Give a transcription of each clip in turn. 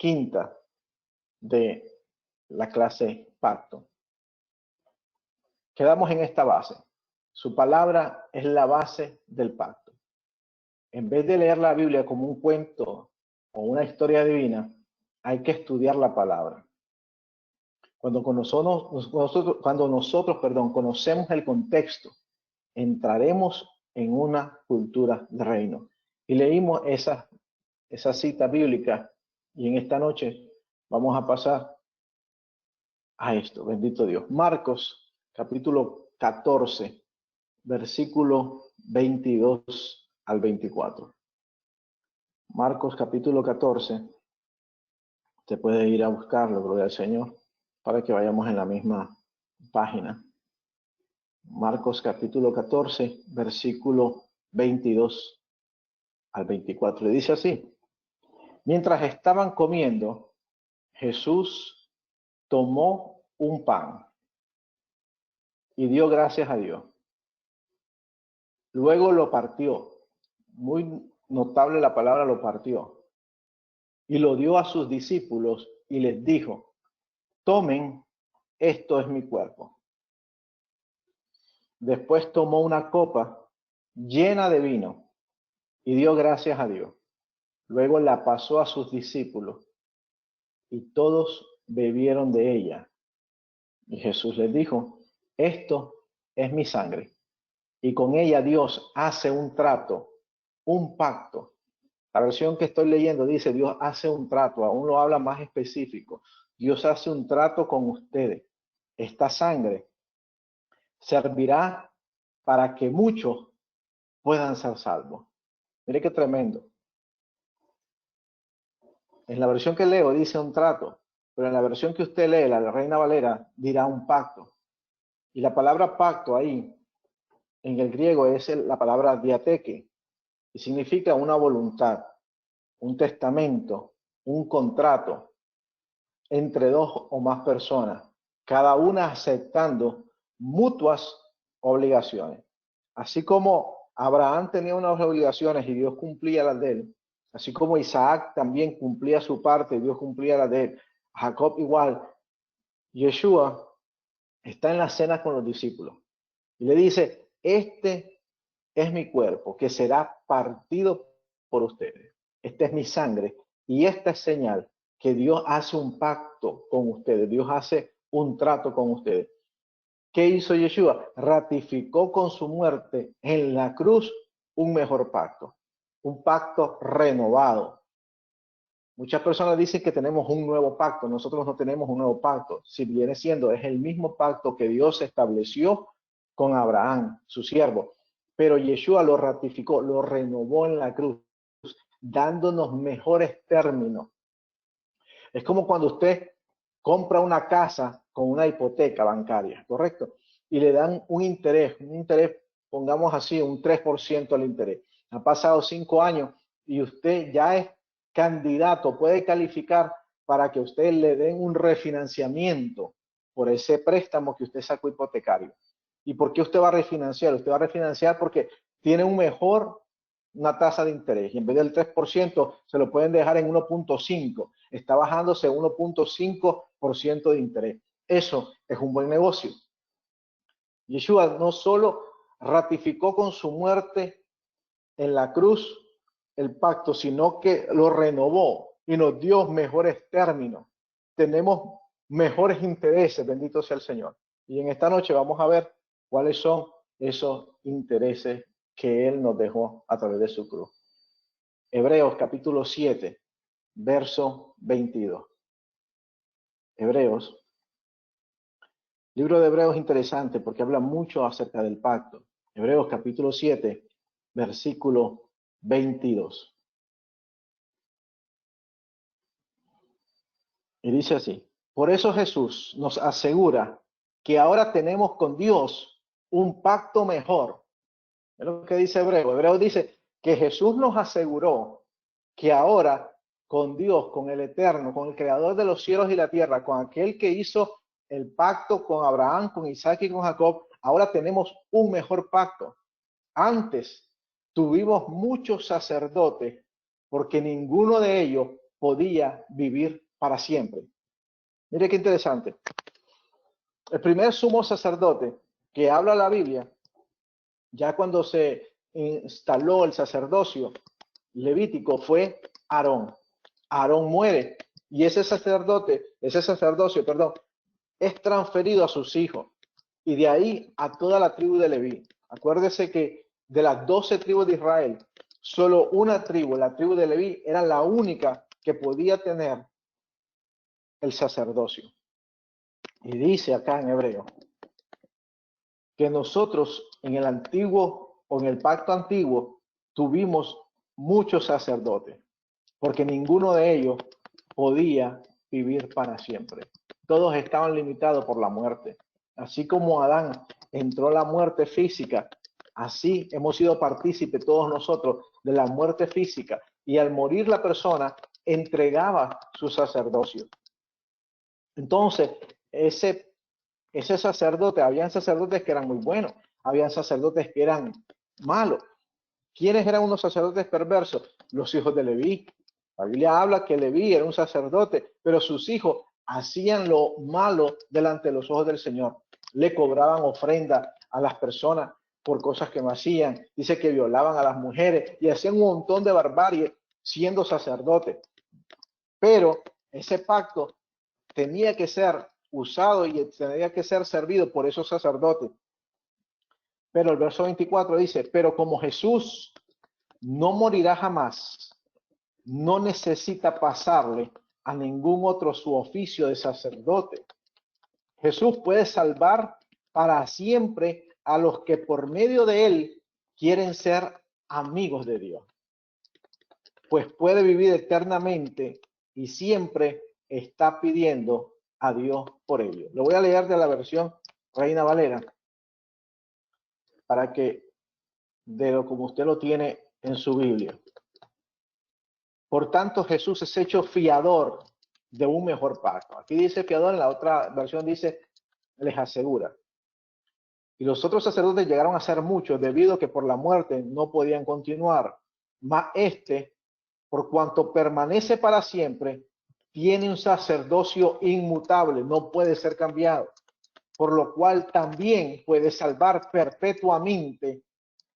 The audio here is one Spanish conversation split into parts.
quinta de la clase Pacto. Quedamos en esta base. Su palabra es la base del pacto. En vez de leer la Biblia como un cuento o una historia divina, hay que estudiar la palabra. Cuando nosotros conocemos el contexto, entraremos en una cultura de reino. Y leímos esa cita bíblica y en esta noche vamos a pasar a esto. Bendito Dios. Marcos, capítulo 14, versículo 22 al 24. Marcos, capítulo 14. Usted puede ir a buscarlo, gloria al Señor, para que vayamos en la misma página. Marcos, capítulo 14, versículo 22 al 24. Y dice así: mientras estaban comiendo, Jesús tomó un pan y dio gracias a Dios. Luego lo partió. Muy notable la palabra lo partió. Y lo dio a sus discípulos y les dijo: tomen, esto es mi cuerpo. Después tomó una copa llena de vino y dio gracias a Dios. Luego la pasó a sus discípulos y todos bebieron de ella. Y Jesús les dijo: esto es mi sangre. Y con ella Dios hace un trato, un pacto. La versión que estoy leyendo dice: Dios hace un trato, aún lo habla más específico. Dios hace un trato con ustedes. Esta sangre servirá para que muchos puedan ser salvos. Mire qué tremendo. En la versión que leo dice un trato, pero en la versión que usted lee, la de Reina Valera, dirá un pacto. Y la palabra pacto ahí, en el griego, es la palabra diateque, y significa una voluntad, un testamento, un contrato entre dos o más personas, cada una aceptando mutuas obligaciones. Así como Abraham tenía unas obligaciones y Dios cumplía las de él, así como Isaac también cumplía su parte y Dios cumplía la de él, Jacob igual. Yeshua está en la cena con los discípulos y le dice: este es mi cuerpo que será partido por ustedes. Esta es mi sangre y esta es señal que Dios hace un pacto con ustedes. Dios hace un trato con ustedes. ¿Qué hizo Yeshua? Ratificó con su muerte en la cruz un mejor pacto, un pacto renovado. Muchas personas dicen que tenemos un nuevo pacto. Nosotros no tenemos un nuevo pacto. Si viene siendo, es el mismo pacto que Dios estableció con Abraham, su siervo. Pero Yeshua lo ratificó, lo renovó en la cruz, dándonos mejores términos. Es como cuando usted compra una casa con una hipoteca bancaria, ¿correcto? Y le dan un interés, pongamos así, un 3% al interés. Han pasado 5 años y usted ya es candidato, puede calificar para que usted le den un refinanciamiento por ese préstamo que usted sacó hipotecario. ¿Y por qué usted va a refinanciar? Usted va a refinanciar porque tiene una tasa de interés y en vez del 3% se lo pueden dejar en 1.5. Está bajándose 1.5% de interés. Eso es un buen negocio. Yeshua no solo ratificó con su muerte en la cruz el pacto, sino que lo renovó y nos dio mejores términos. Tenemos mejores intereses, bendito sea el Señor. Y en esta noche vamos a ver cuáles son esos intereses que Él nos dejó a través de su cruz. Hebreos capítulo 7, verso 22. Hebreos. Libro de Hebreos es interesante porque habla mucho acerca del pacto. Hebreos capítulo 7, versículo 22. Y dice así: por eso Jesús nos asegura que ahora tenemos con Dios un pacto mejor. Es lo que dice Hebreos. Hebreos dice que Jesús nos aseguró que ahora con Dios, con el Eterno, con el Creador de los cielos y la tierra, con aquel que hizo el pacto con Abraham, con Isaac y con Jacob, ahora tenemos un mejor pacto. Antes tuvimos muchos sacerdotes porque ninguno de ellos podía vivir para siempre. Mire qué interesante. El primer sumo sacerdote que habla la Biblia, ya cuando se instaló el sacerdocio levítico, fue Aarón. Aarón muere y ese sacerdocio, es transferido a sus hijos y de ahí a toda la tribu de Leví. Acuérdese que de las 12 tribus de Israel, solo una tribu, la tribu de Leví, era la única que podía tener el sacerdocio. Y dice acá en Hebreo que nosotros en el antiguo o en el pacto antiguo tuvimos muchos sacerdotes, porque ninguno de ellos podía vivir para siempre. Todos estaban limitados por la muerte. Así como Adán entró la muerte física, así hemos sido partícipes todos nosotros de la muerte física. Y al morir la persona, entregaba su sacerdocio. Entonces, ese sacerdote, habían sacerdotes que eran muy buenos, habían sacerdotes que eran malos. ¿Quiénes eran unos sacerdotes perversos? Los hijos de Leví. La Biblia habla que Leví era un sacerdote, pero sus hijos hacían lo malo delante de los ojos del Señor. Le cobraban ofrenda a las personas por cosas que no hacían. Dice que violaban a las mujeres y hacían un montón de barbarie siendo sacerdotes. Pero ese pacto tenía que ser usado y tenía que ser servido por esos sacerdotes. Pero el verso 24 dice, pero como Jesús no morirá jamás, no necesita pasarle a ningún otro su oficio de sacerdote. Jesús puede salvar para siempre a los que por medio de él quieren ser amigos de Dios. Pues puede vivir eternamente y siempre está pidiendo a Dios por ello. Lo voy a leer de la versión Reina Valera para que de lo como usted lo tiene en su Biblia. Por tanto, Jesús es hecho fiador de un mejor pacto. Aquí dice fiador, en la otra versión dice les asegura. Y los otros sacerdotes llegaron a ser muchos debido a que por la muerte no podían continuar. Mas por cuanto permanece para siempre, tiene un sacerdocio inmutable, no puede ser cambiado, por lo cual también puede salvar perpetuamente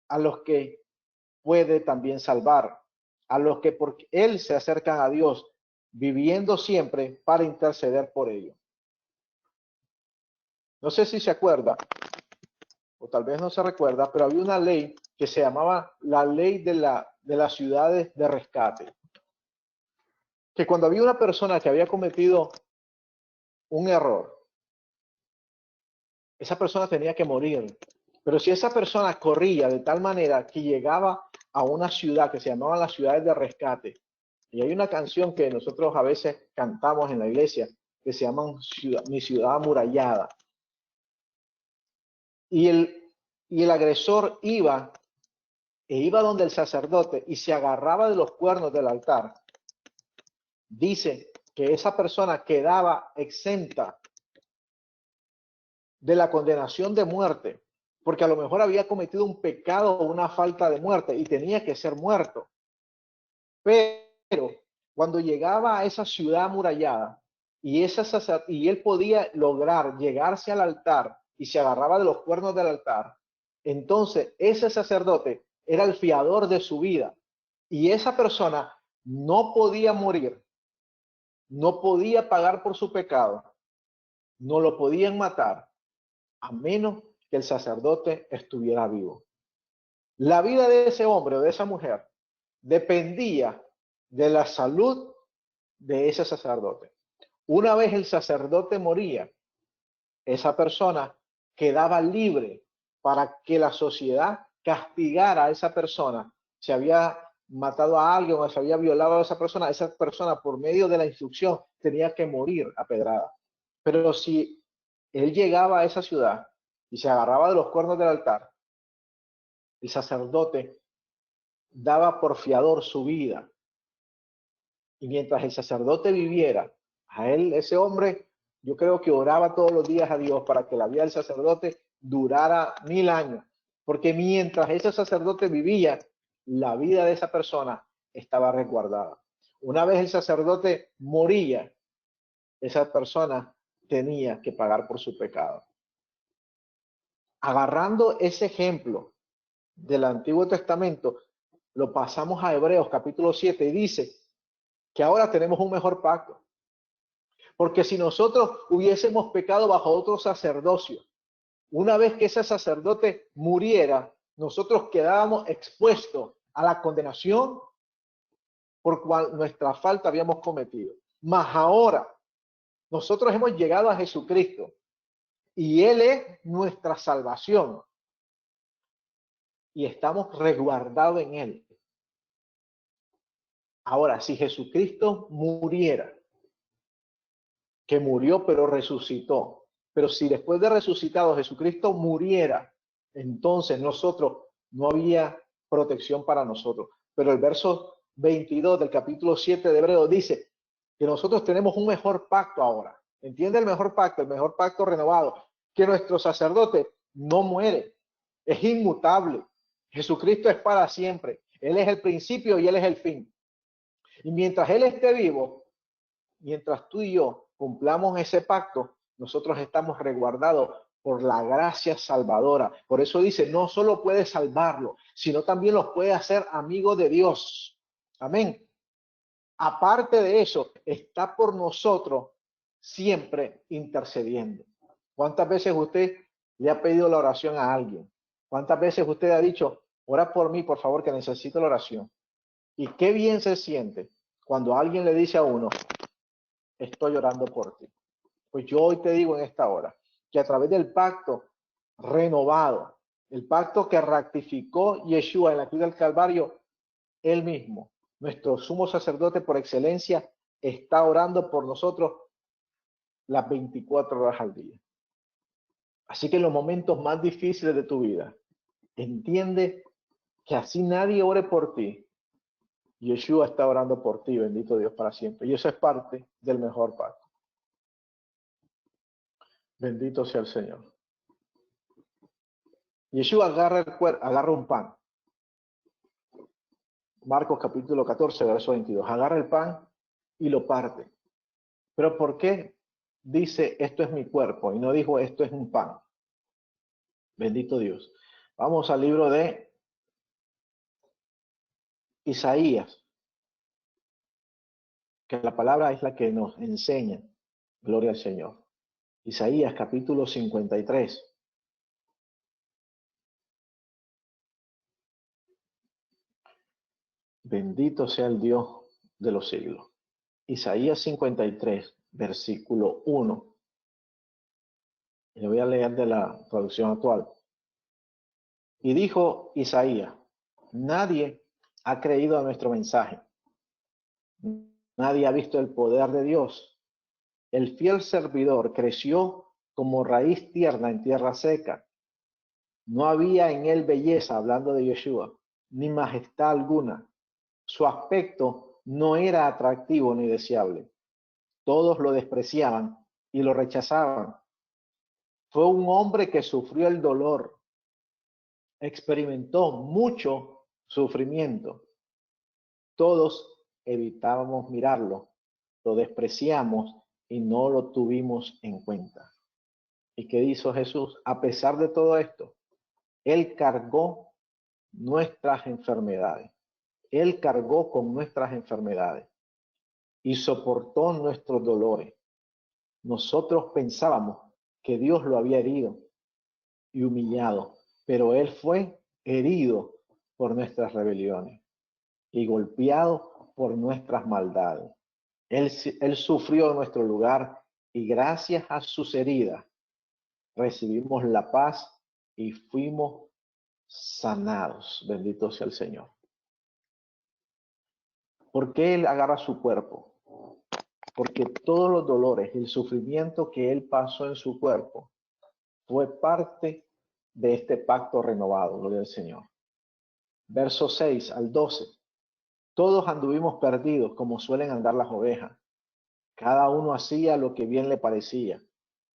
a los que puede también salvar, a los que por él se acercan a Dios, viviendo siempre para interceder por ellos. No sé si se acuerda, o tal vez no se recuerda, pero había una ley que se llamaba la ley de las ciudades de rescate. Que cuando había una persona que había cometido un error, esa persona tenía que morir. Pero si esa persona corría de tal manera que llegaba a una ciudad que se llamaba las ciudades de rescate, y hay una canción que nosotros a veces cantamos en la iglesia que se llama Mi ciudad amurallada. Y el agresor iba donde el sacerdote y se agarraba de los cuernos del altar. Dice que esa persona quedaba exenta de la condenación de muerte, porque a lo mejor había cometido un pecado o una falta de muerte y tenía que ser muerto. Pero cuando llegaba a esa ciudad amurallada y él podía lograr llegarse al altar y se agarraba de los cuernos del altar, entonces ese sacerdote era el fiador de su vida y esa persona no podía morir, no podía pagar por su pecado, no lo podían matar a menos que el sacerdote estuviera vivo. La vida de ese hombre o de esa mujer dependía de la salud de ese sacerdote. Una vez el sacerdote moría, esa persona quedaba libre para que la sociedad castigara a esa persona. Si había matado a alguien o se había violado a esa persona por medio de la instrucción tenía que morir apedrada. Pero si él llegaba a esa ciudad y se agarraba de los cuernos del altar, el sacerdote daba por fiador su vida. Y mientras el sacerdote viviera, a él, ese hombre, yo creo que oraba todos los días a Dios para que la vida del sacerdote durara 1000 años. Porque mientras ese sacerdote vivía, la vida de esa persona estaba resguardada. Una vez el sacerdote moría, esa persona tenía que pagar por su pecado. Agarrando ese ejemplo del Antiguo Testamento, lo pasamos a Hebreos capítulo 7 y dice que ahora tenemos un mejor pacto. Porque si nosotros hubiésemos pecado bajo otro sacerdocio, una vez que ese sacerdote muriera, nosotros quedábamos expuestos a la condenación por cual nuestra falta habíamos cometido. Mas ahora, nosotros hemos llegado a Jesucristo y Él es nuestra salvación y estamos resguardados en Él. Ahora, si Jesucristo muriera, que murió pero resucitó, pero si después de resucitado Jesucristo muriera, entonces nosotros no había protección para nosotros. Pero el verso 22 del capítulo 7 de Hebreos dice que nosotros tenemos un mejor pacto ahora. ¿Entiende el mejor pacto renovado? Que nuestro sacerdote no muere, es inmutable. Jesucristo es para siempre. Él es el principio y Él es el fin. Y mientras Él esté vivo, mientras tú y yo cumplamos ese pacto, nosotros estamos resguardados por la gracia salvadora. Por eso dice, no solo puede salvarlo, sino también los puede hacer amigos de Dios. Amén. Aparte de eso, está por nosotros siempre intercediendo. ¿Cuántas veces usted le ha pedido la oración a alguien? ¿Cuántas veces usted ha dicho, ora por mí, por favor, que necesito la oración? Y qué bien se siente cuando alguien le dice a uno, estoy orando por ti. Pues yo hoy te digo en esta hora que a través del pacto renovado, el pacto que ratificó Yeshua en la cruz del Calvario, Él mismo, nuestro sumo sacerdote por excelencia, está orando por nosotros las 24 horas al día. Así que en los momentos más difíciles de tu vida, entiende que así nadie ore por ti, Yeshua está orando por ti, bendito Dios para siempre. Y eso es parte del mejor pacto. Bendito sea el Señor. Yeshua agarra un pan. Marcos capítulo 14, verso 22. Agarra el pan y lo parte. Pero ¿por qué dice esto es mi cuerpo y no dijo esto es un pan? Bendito Dios. Vamos al libro de Isaías, que la palabra es la que nos enseña. Gloria al Señor. Isaías capítulo 53. Bendito sea el Dios de los siglos. Isaías 53, versículo 1. Le voy a leer de la traducción actual. Y dijo Isaías, nadie ha creído a nuestro mensaje. Nadie ha visto el poder de Dios. El fiel servidor creció como raíz tierna en tierra seca. No había en él belleza, hablando de Yeshua, ni majestad alguna. Su aspecto no era atractivo ni deseable. Todos lo despreciaban y lo rechazaban. Fue un hombre que sufrió el dolor, experimentó mucho sufrimiento. Todos evitábamos mirarlo, lo despreciamos y no lo tuvimos en cuenta. ¿Y qué hizo Jesús? A pesar de todo esto, Él cargó nuestras enfermedades. Él cargó con nuestras enfermedades y soportó nuestros dolores. Nosotros pensábamos que Dios lo había herido y humillado, pero Él fue herido por nuestras rebeliones y golpeado por nuestras maldades. Él sufrió en nuestro lugar y gracias a sus heridas recibimos la paz y fuimos sanados. Bendito sea el Señor. ¿Por qué Él agarra su cuerpo? Porque todos los dolores y el sufrimiento que Él pasó en su cuerpo fue parte de este pacto renovado, gloria al Señor. Verso 6 al 12. Todos anduvimos perdidos como suelen andar las ovejas. Cada uno hacía lo que bien le parecía,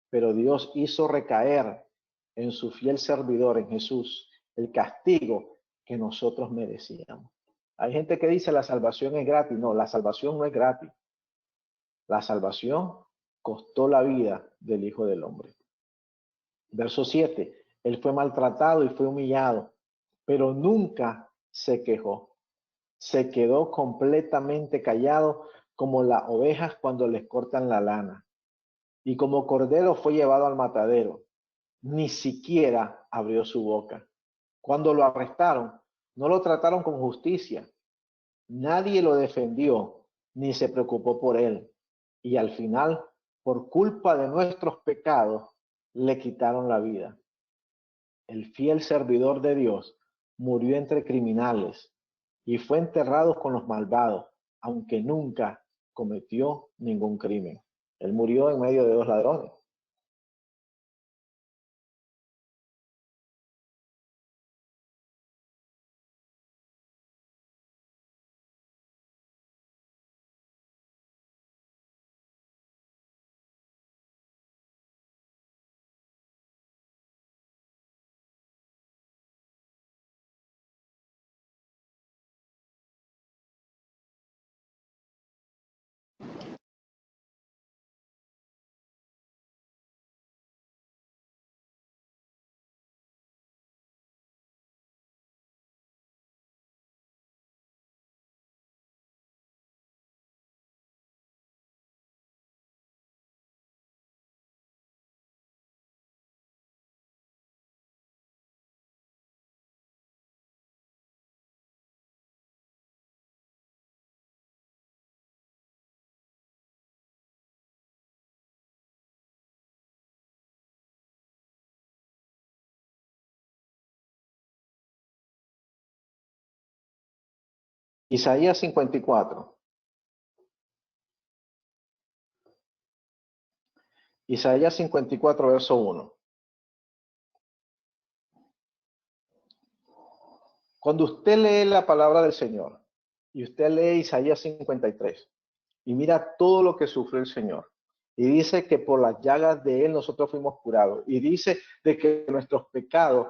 pero Dios hizo recaer en su fiel servidor, en Jesús, el castigo que nosotros merecíamos. Hay gente que dice la salvación es gratis. No, la salvación no es gratis. La salvación costó la vida del Hijo del Hombre. Verso 7. Él fue maltratado y fue humillado, pero nunca se quejó. Se quedó completamente callado como las ovejas cuando les cortan la lana. Y como cordero fue llevado al matadero. Ni siquiera abrió su boca. Cuando lo arrestaron, no lo trataron con justicia. Nadie lo defendió ni se preocupó por él. Y al final, por culpa de nuestros pecados, le quitaron la vida. El fiel servidor de Dios murió entre criminales y fue enterrado con los malvados, aunque nunca cometió ningún crimen. Él murió en medio de dos ladrones. Isaías 54. Isaías 54, verso 1. Cuando usted lee la palabra del Señor y usted lee Isaías 53 y mira todo lo que sufrió el Señor y dice que por las llagas de Él nosotros fuimos curados y dice de que nuestros pecados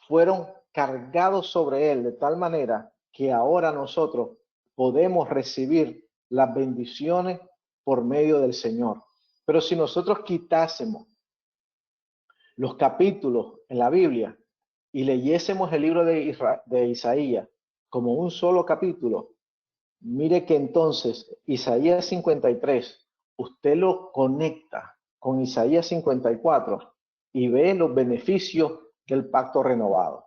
fueron cargados sobre Él de tal manera que ahora nosotros podemos recibir las bendiciones por medio del Señor. Pero si nosotros quitásemos los capítulos en la Biblia y leyésemos el libro de Isaías como un solo capítulo, mire que entonces Isaías 53, usted lo conecta con Isaías 54 y ve los beneficios del pacto renovado.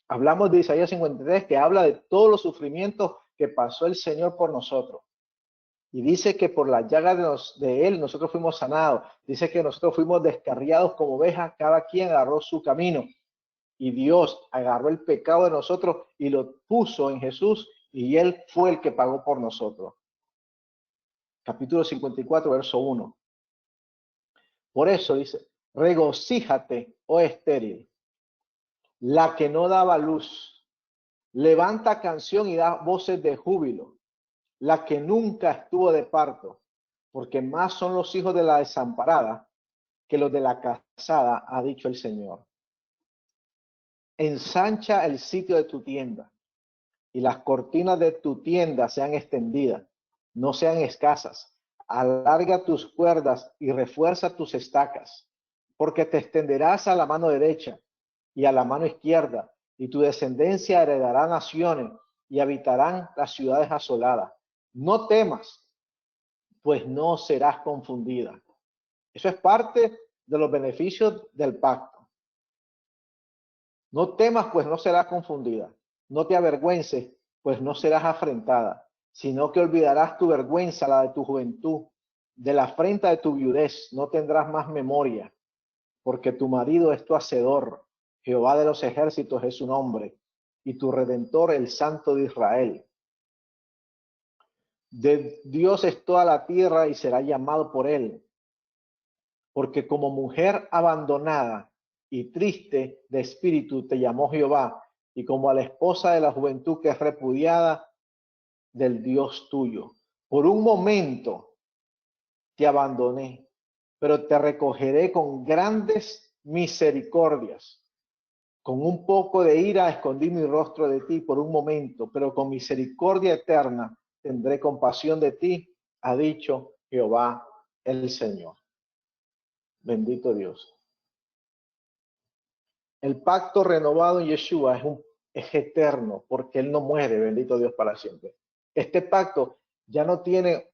Hablamos de Isaías 53 que habla de todos los sufrimientos que pasó el Señor por nosotros. Y dice que por la llaga de Él nosotros fuimos sanados. Dice que nosotros fuimos descarriados como ovejas, cada quien agarró su camino. Y Dios agarró el pecado de nosotros y lo puso en Jesús y Él fue el que pagó por nosotros. Capítulo 54, verso 1. Por eso dice, regocíjate, oh estéril, la que no daba luz. Levanta canción y da voces de júbilo, la que nunca estuvo de parto, porque más son los hijos de la desamparada que los de la casada, ha dicho el Señor. Ensancha el sitio de tu tienda y las cortinas de tu tienda sean extendidas, no sean escasas. Alarga tus cuerdas y refuerza tus estacas, porque te extenderás a la mano derecha y a la mano izquierda, y tu descendencia heredará naciones y habitarán las ciudades asoladas. No temas, pues no serás confundida. Eso es parte de los beneficios del pacto. No temas, pues no serás confundida. No te avergüences, pues no serás afrentada, sino que olvidarás tu vergüenza, la de tu juventud. De la afrenta de tu viudez no tendrás más memoria, porque tu marido es tu hacedor. Jehová de los ejércitos es su nombre, y tu redentor el Santo de Israel. De Dios es toda la tierra y será llamado por él, porque como mujer abandonada y triste de espíritu te llamó Jehová, y como a la esposa de la juventud que es repudiada del Dios tuyo. Por un momento te abandoné, pero te recogeré con grandes misericordias. Con un poco de ira escondí mi rostro de ti por un momento, pero con misericordia eterna tendré compasión de ti, ha dicho Jehová el Señor. Bendito Dios. El pacto renovado en Yeshua es eterno, porque Él no muere, bendito Dios, para siempre. Este pacto ya no tiene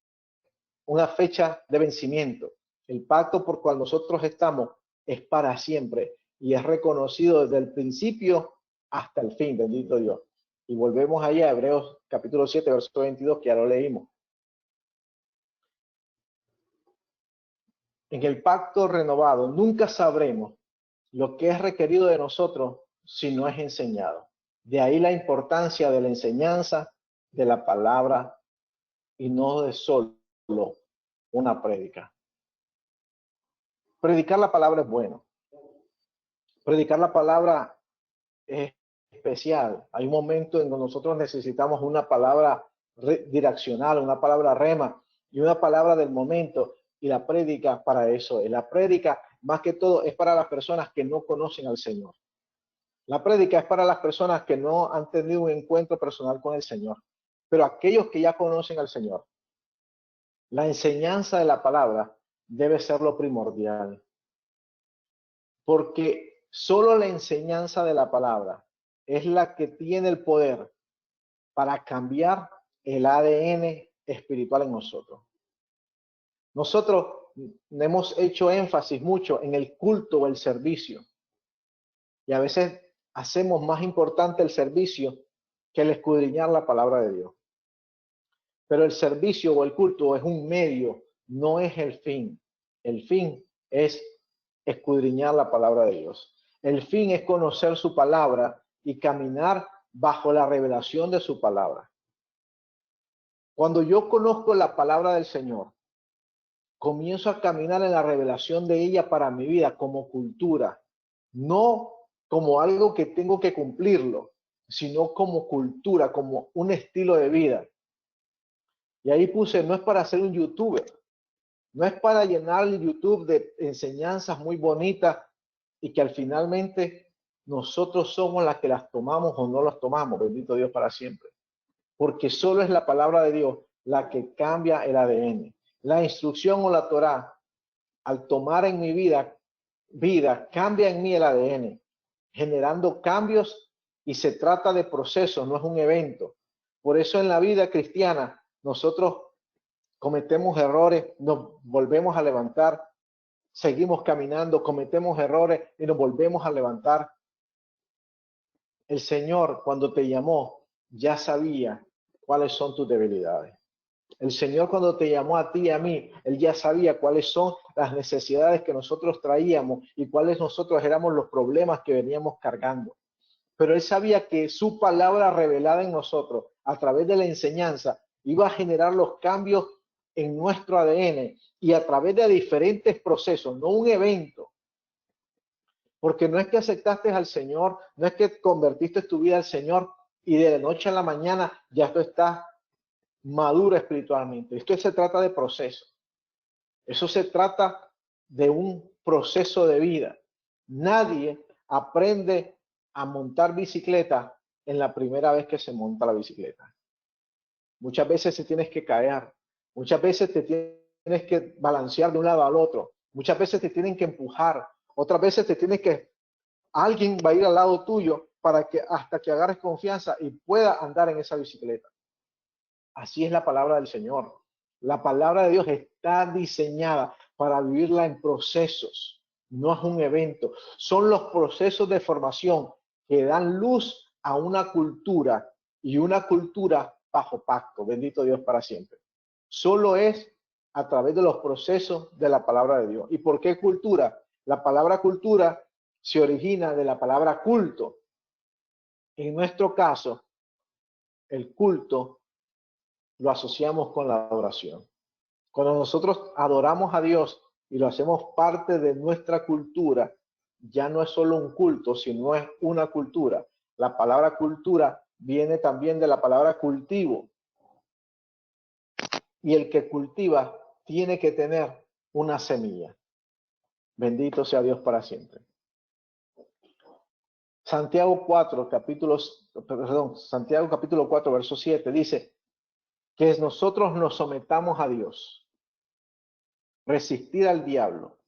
una fecha de vencimiento. El pacto por cual nosotros estamos es para siempre y es reconocido desde el principio hasta el fin, bendito Dios. Y volvemos allá a Hebreos capítulo 7, verso 22, que ya lo leímos. En el pacto renovado nunca sabremos lo que es requerido de nosotros si no es enseñado. De ahí la importancia de la enseñanza de la palabra y no de solo una prédica. Predicar la palabra es bueno. Predicar la palabra es especial. Hay un momento en que nosotros necesitamos una palabra direccional, una palabra rema y una palabra del momento. Y la prédica para eso. Y la prédica, más que todo, es para las personas que no conocen al Señor. La prédica es para las personas que no han tenido un encuentro personal con el Señor. Pero aquellos que ya conocen al Señor, la enseñanza de la palabra debe ser lo primordial. Porque solo la enseñanza de la palabra es la que tiene el poder para cambiar el ADN espiritual en nosotros. Nosotros hemos hecho énfasis mucho en el culto o el servicio. Y a veces hacemos más importante el servicio que el escudriñar la palabra de Dios. Pero el servicio o el culto es un medio, no es el fin. El fin es escudriñar la palabra de Dios. El fin es conocer su palabra y caminar bajo la revelación de su palabra. Cuando yo conozco la palabra del Señor, comienzo a caminar en la revelación de ella para mi vida como cultura, no como algo que tengo que cumplirlo, sino como cultura, como un estilo de vida. Y ahí puse, no es para ser un youtuber, no es para llenar el YouTube de enseñanzas muy bonitas y que al finalmente nosotros somos las que las tomamos o no las tomamos, bendito Dios para siempre. Porque solo es la palabra de Dios la que cambia el ADN. La instrucción o la Torá, al tomar en mi vida, cambia en mí el ADN, generando cambios y se trata de procesos, no es un evento. Por eso en la vida cristiana nosotros cometemos errores, nos volvemos a levantar, seguimos caminando, cometemos errores y nos volvemos a levantar. El Señor, cuando te llamó, ya sabía cuáles son tus debilidades. El Señor, cuando te llamó a ti y a mí, Él ya sabía cuáles son las necesidades que nosotros traíamos y cuáles nosotros éramos los problemas que veníamos cargando. Pero Él sabía que su palabra revelada en nosotros, a través de la enseñanza, iba a generar los cambios en nuestro ADN y a través de diferentes procesos, no un evento. Porque no es que aceptaste al Señor, no es que convertiste tu vida al Señor y de la noche a la mañana ya tú estás maduro espiritualmente. Esto se trata de proceso. Eso se trata de un proceso de vida. Nadie aprende a montar bicicleta en la primera vez que se monta la bicicleta. Muchas veces te tienes que caer, muchas veces te tienes que balancear de un lado al otro, muchas veces te tienen que empujar, otras veces te tienes que, alguien va a ir al lado tuyo para que hasta que agarres confianza y pueda andar en esa bicicleta. Así es la palabra del Señor. La palabra de Dios está diseñada para vivirla en procesos, no es un evento. Son los procesos de formación que dan luz a una cultura y una cultura bajo pacto. Bendito Dios para siempre. Solo es a través de los procesos de la palabra de Dios. ¿Y por qué cultura? La palabra cultura se origina de la palabra culto. En nuestro caso, el culto lo asociamos con la adoración. Cuando nosotros adoramos a Dios y lo hacemos parte de nuestra cultura, ya no es solo un culto, sino es una cultura. La palabra cultura viene también de la palabra cultivo. Y el que cultiva tiene que tener una semilla. Bendito sea Dios para siempre. Santiago capítulo 4, verso 7 dice que nosotros nos sometamos a Dios, resistir al diablo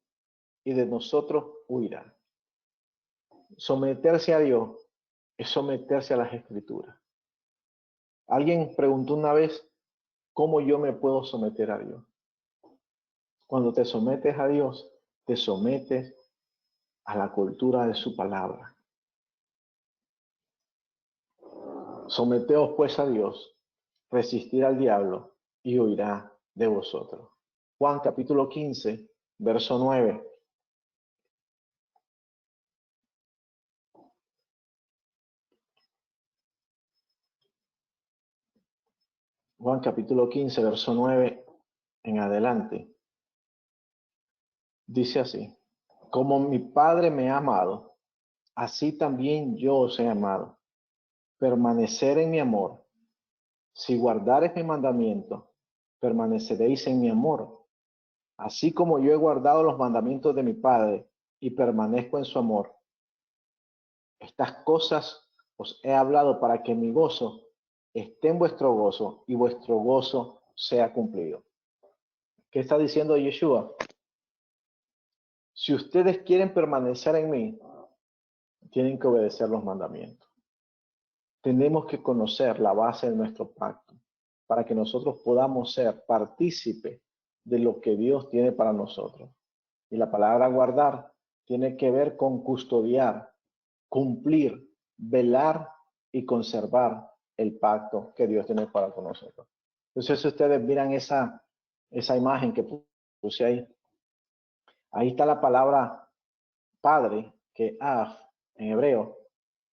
y de nosotros huirá. Someterse a Dios es someterse a las Escrituras. Alguien preguntó una vez, ¿cómo yo me puedo someter a Dios? Cuando te sometes a Dios, te sometes a la cultura de su palabra. Someteos pues a Dios, resistir al diablo y huirá de vosotros. Juan capítulo 15, verso 9. Juan capítulo 15, verso 9 en adelante. Dice así: como mi Padre me ha amado, así también yo os he amado. Permanecer en mi amor. Si guardareis mi mandamiento, permaneceréis en mi amor. Así como yo he guardado los mandamientos de mi Padre y permanezco en su amor. Estas cosas os he hablado para que mi gozo esté en vuestro gozo y vuestro gozo sea cumplido. ¿Qué está diciendo Yeshua? Si ustedes quieren permanecer en mí, tienen que obedecer los mandamientos. Tenemos que conocer la base de nuestro pacto para que nosotros podamos ser partícipes de lo que Dios tiene para nosotros. Y la palabra guardar tiene que ver con custodiar, cumplir, velar y conservar el pacto que Dios tiene para con nosotros. Entonces, si ustedes miran esa imagen que puse ahí está la palabra padre, que es Af en hebreo,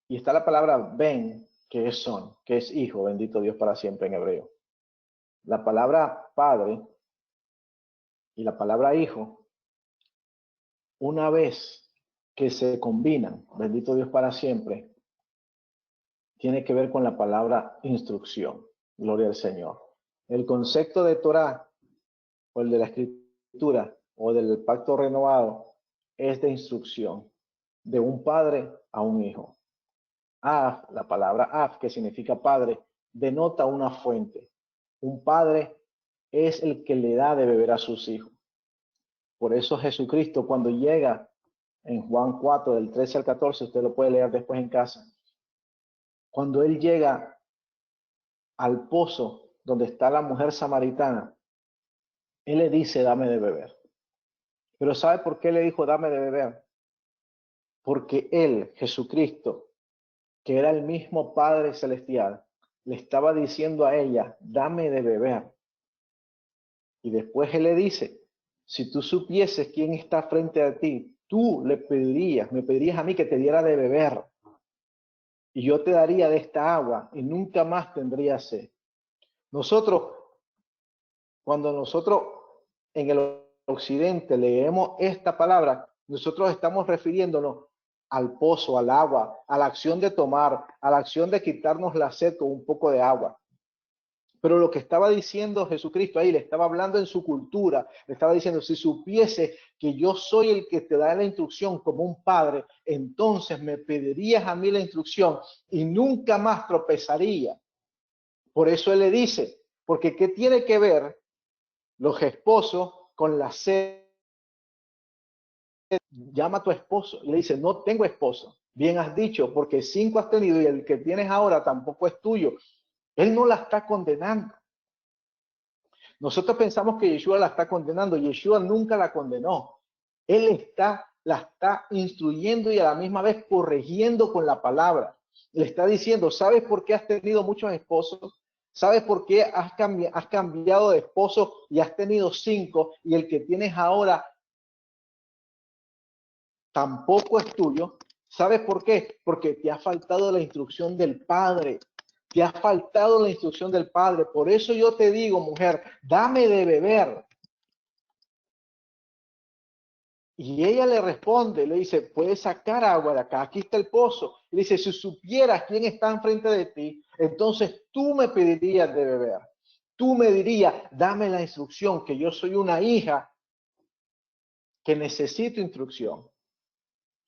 y está la palabra Ben, que es son, que es hijo, bendito Dios para siempre en hebreo. La palabra padre y la palabra hijo, una vez que se combinan, bendito Dios para siempre, tiene que ver con la palabra instrucción. Gloria al Señor. El concepto de Torah, o el de la escritura, o del pacto renovado, es de instrucción, de un padre a un hijo. Af, la palabra Af, que significa padre, denota una fuente. Un padre es el que le da de beber a sus hijos. Por eso Jesucristo, cuando llega en Juan 4, del 13 al 14, usted lo puede leer después en casa. Cuando él llega al pozo donde está la mujer samaritana, él le dice, dame de beber. Pero ¿sabe por qué le dijo, dame de beber? Porque él, Jesucristo, que era el mismo Padre Celestial, le estaba diciendo a ella, dame de beber. Y después él le dice, si tú supieses quién está frente a ti, tú me pedirías a mí que te diera de beber. Y yo te daría de esta agua y nunca más tendrías sed. Nosotros, cuando nosotros en el occidente leemos esta palabra, nosotros estamos refiriéndonos al pozo, al agua, a la acción de tomar, a la acción de quitarnos la sed con un poco de agua. Pero lo que estaba diciendo Jesucristo ahí, le estaba hablando en su cultura, le estaba diciendo, si supiese que yo soy el que te da la instrucción como un padre, entonces me pedirías a mí la instrucción y nunca más tropezaría. Por eso él le dice, porque ¿qué tiene que ver los esposos con la sed? Llama a tu esposo y le dice, no tengo esposo. Bien has dicho, porque 5 has tenido y el que tienes ahora tampoco es tuyo. Él no la está condenando. Nosotros pensamos que Yeshua la está condenando. Yeshua nunca la condenó. Él la está instruyendo y a la misma vez corrigiendo con la palabra. Le está diciendo, ¿sabes por qué has tenido muchos esposos? ¿Sabes por qué has cambiado de esposo y has tenido 5 y el que tienes ahora tampoco es tuyo? ¿Sabes por qué? Porque te ha faltado la instrucción del Padre. Te ha faltado la instrucción del Padre. Por eso yo te digo, mujer, dame de beber. Y ella le responde, le dice, puedes sacar agua de acá, aquí está el pozo. Y le dice, si supieras quién está enfrente de ti, entonces tú me pedirías de beber. Tú me dirías, dame la instrucción, que yo soy una hija que necesito instrucción.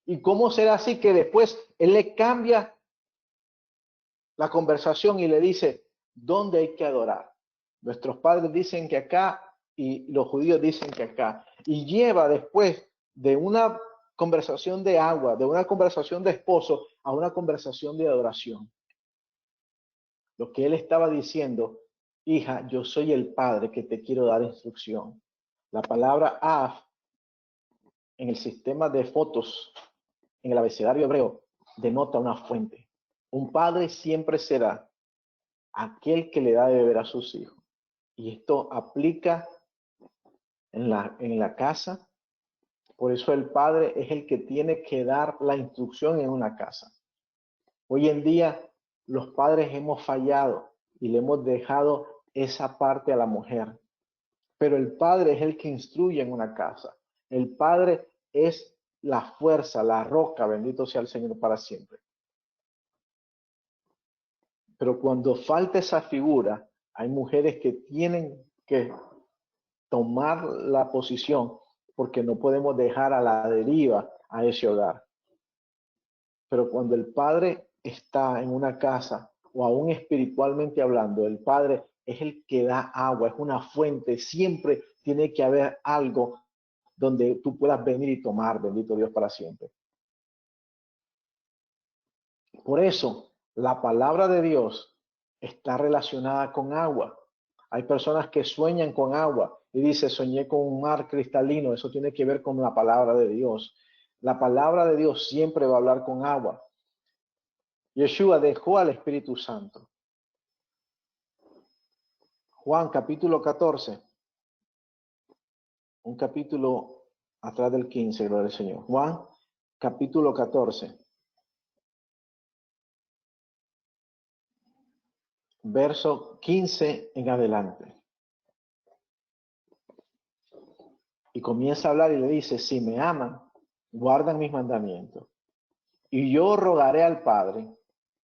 ¿Y cómo será así que después él le cambia la conversación y le dice, ¿dónde hay que adorar? Nuestros padres dicen que acá y los judíos dicen que acá. Y lleva después de una conversación de agua, de una conversación de esposo, a una conversación de adoración. Lo que él estaba diciendo, hija, yo soy el padre que te quiero dar instrucción. La palabra af en el sistema de fotos, en el abecedario hebreo, denota una fuente. Un padre siempre será aquel que le da de beber a sus hijos. Y esto aplica en la casa. Por eso el padre es el que tiene que dar la instrucción en una casa. Hoy en día los padres hemos fallado y le hemos dejado esa parte a la mujer. Pero el padre es el que instruye en una casa. El padre es la fuerza, la roca, bendito sea el Señor para siempre. Pero cuando falta esa figura, hay mujeres que tienen que tomar la posición porque no podemos dejar a la deriva a ese hogar. Pero cuando el padre está en una casa o aún espiritualmente hablando, el padre es el que da agua, es una fuente, siempre tiene que haber algo donde tú puedas venir y tomar, bendito Dios para siempre. Por eso, la palabra de Dios está relacionada con agua. Hay personas que sueñan con agua y dice, soñé con un mar cristalino. Eso tiene que ver con la palabra de Dios. La palabra de Dios siempre va a hablar con agua. Yeshua dejó al Espíritu Santo. Juan capítulo 14. Un capítulo atrás del 15, gloria al Señor. Juan capítulo 14. Verso 15 en adelante. Y comienza a hablar y le dice, si me aman, guardan mis mandamientos. Y yo rogaré al Padre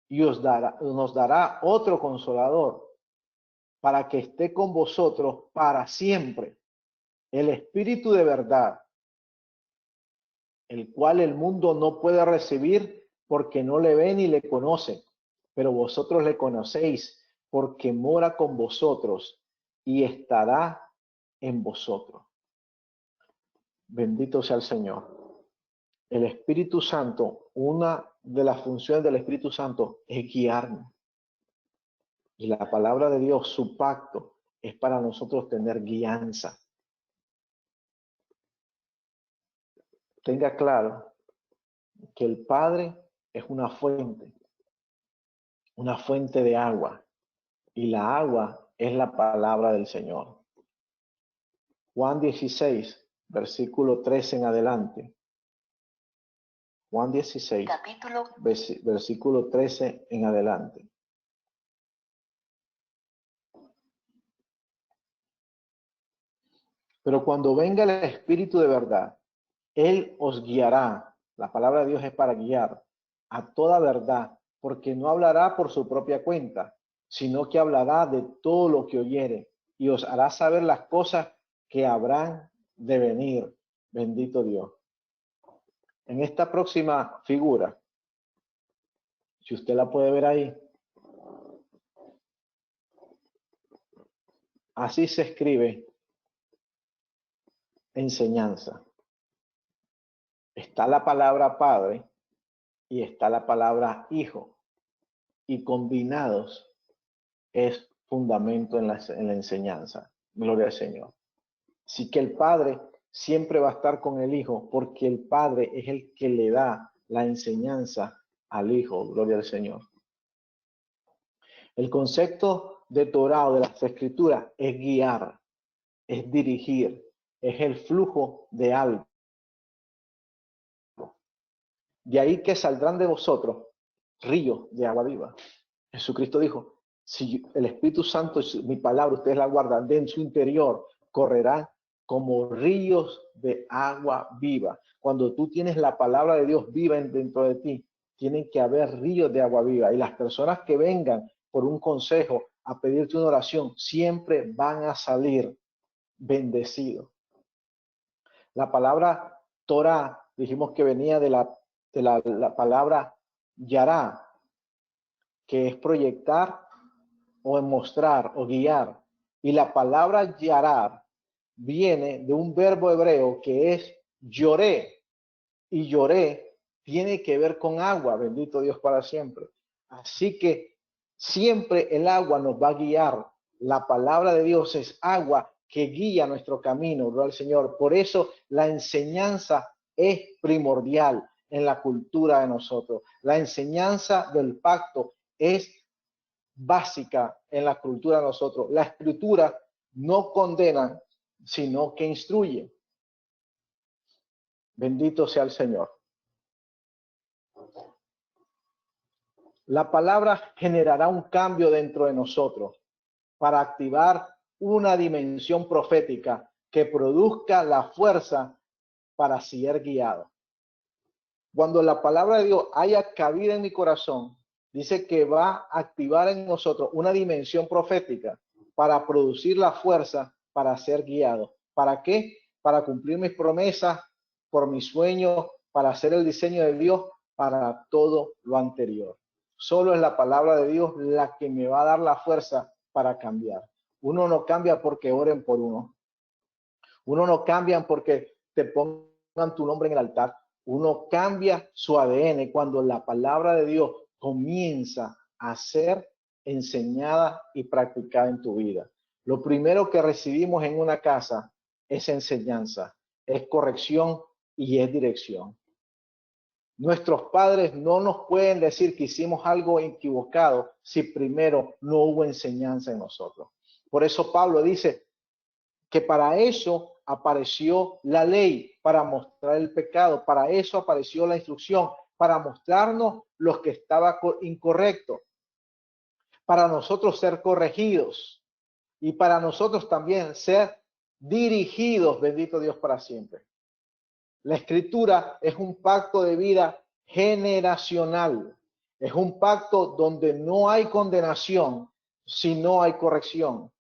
y nos dará otro consolador para que esté con vosotros para siempre. El Espíritu de verdad, el cual el mundo no puede recibir porque no le ve ni le conoce, pero vosotros le conocéis porque mora con vosotros y estará en vosotros. Bendito sea el Señor. El Espíritu Santo, una de las funciones del Espíritu Santo es guiarnos. Y la palabra de Dios, su pacto, es para nosotros tener guianza. Tenga claro que el Padre es una fuente de agua. Y la agua es la palabra del Señor. Juan 16, versículo 13 en adelante. Juan 16, versículo 13 en adelante. Pero cuando venga el Espíritu de verdad, Él os guiará. La palabra de Dios es para guiar a toda verdad, porque no hablará por su propia cuenta, sino que hablará de todo lo que oyere y os hará saber las cosas que habrán de venir. Bendito Dios. En esta próxima figura, si usted la puede ver ahí, así se escribe enseñanza. Está la palabra padre y está la palabra hijo, y combinados es fundamento en la enseñanza. Gloria al Señor. Así que el padre siempre va a estar con el hijo, porque el padre es el que le da la enseñanza al hijo. Gloria al Señor. El concepto de Torah o de las escrituras es guiar, es dirigir, es el flujo de algo. De ahí que saldrán de vosotros ríos de agua viva. Jesucristo dijo, si el Espíritu Santo, mi palabra, ustedes la guardan, de en su interior correrán como ríos de agua viva. Cuando tú tienes la palabra de Dios viva dentro de ti, tienen que haber ríos de agua viva. Y las personas que vengan por un consejo a pedirte una oración, siempre van a salir bendecidos. La palabra Torah, dijimos que venía de la de la palabra yará, que es proyectar o mostrar o guiar. Y la palabra yarar viene de un verbo hebreo que es lloré. Y lloré tiene que ver con agua, bendito Dios para siempre. Así que siempre el agua nos va a guiar. La palabra de Dios es agua que guía nuestro camino, ¿no? Al Señor. Por eso la enseñanza es primordial en la cultura de nosotros. La enseñanza del pacto es básica en la cultura de nosotros. La escritura no condena, sino que instruye. Bendito sea el Señor. La palabra generará un cambio dentro de nosotros para activar una dimensión profética que produzca la fuerza para ser guiado. Cuando la palabra de Dios haya cabida en mi corazón, dice que va a activar en nosotros una dimensión profética para producir la fuerza para ser guiado. ¿Para qué? Para cumplir mis promesas, por mis sueños, para hacer el diseño de Dios, para todo lo anterior. Solo es la palabra de Dios la que me va a dar la fuerza para cambiar. Uno no cambia porque oren por uno. Uno no cambia porque te pongan tu nombre en el altar. Uno cambia su ADN cuando la palabra de Dios comienza a ser enseñada y practicada en tu vida. Lo primero que recibimos en una casa es enseñanza, es corrección y es dirección. Nuestros padres no nos pueden decir que hicimos algo equivocado si primero no hubo enseñanza en nosotros. Por eso Pablo dice que para eso apareció la ley, para mostrar el pecado, para eso apareció la instrucción, para mostrarnos los que estaba incorrecto, para nosotros ser corregidos y para nosotros también ser dirigidos, bendito Dios para siempre. La escritura es un pacto de vida generacional, es un pacto donde no hay condenación si no hay corrección.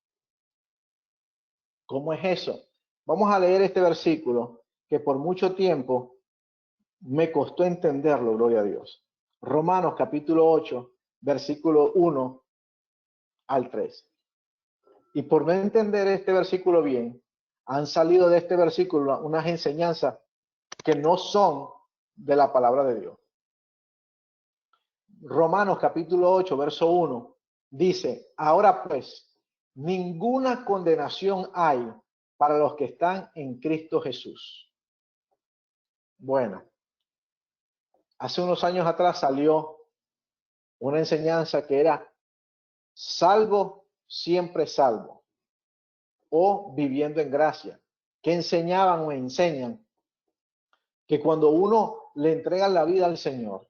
¿Cómo es eso? Vamos a leer este versículo que por mucho tiempo me costó entenderlo, gloria a Dios. Romanos capítulo 8, versículo 1 al 3. Y por no entender este versículo bien, han salido de este versículo unas enseñanzas que no son de la palabra de Dios. Romanos capítulo 8, verso 1, dice, ahora pues, ninguna condenación hay para los que están en Cristo Jesús. Bueno, hace unos años atrás salió una enseñanza que era salvo, siempre salvo, o viviendo en gracia, que enseñaban o enseñan que cuando uno le entrega la vida al Señor,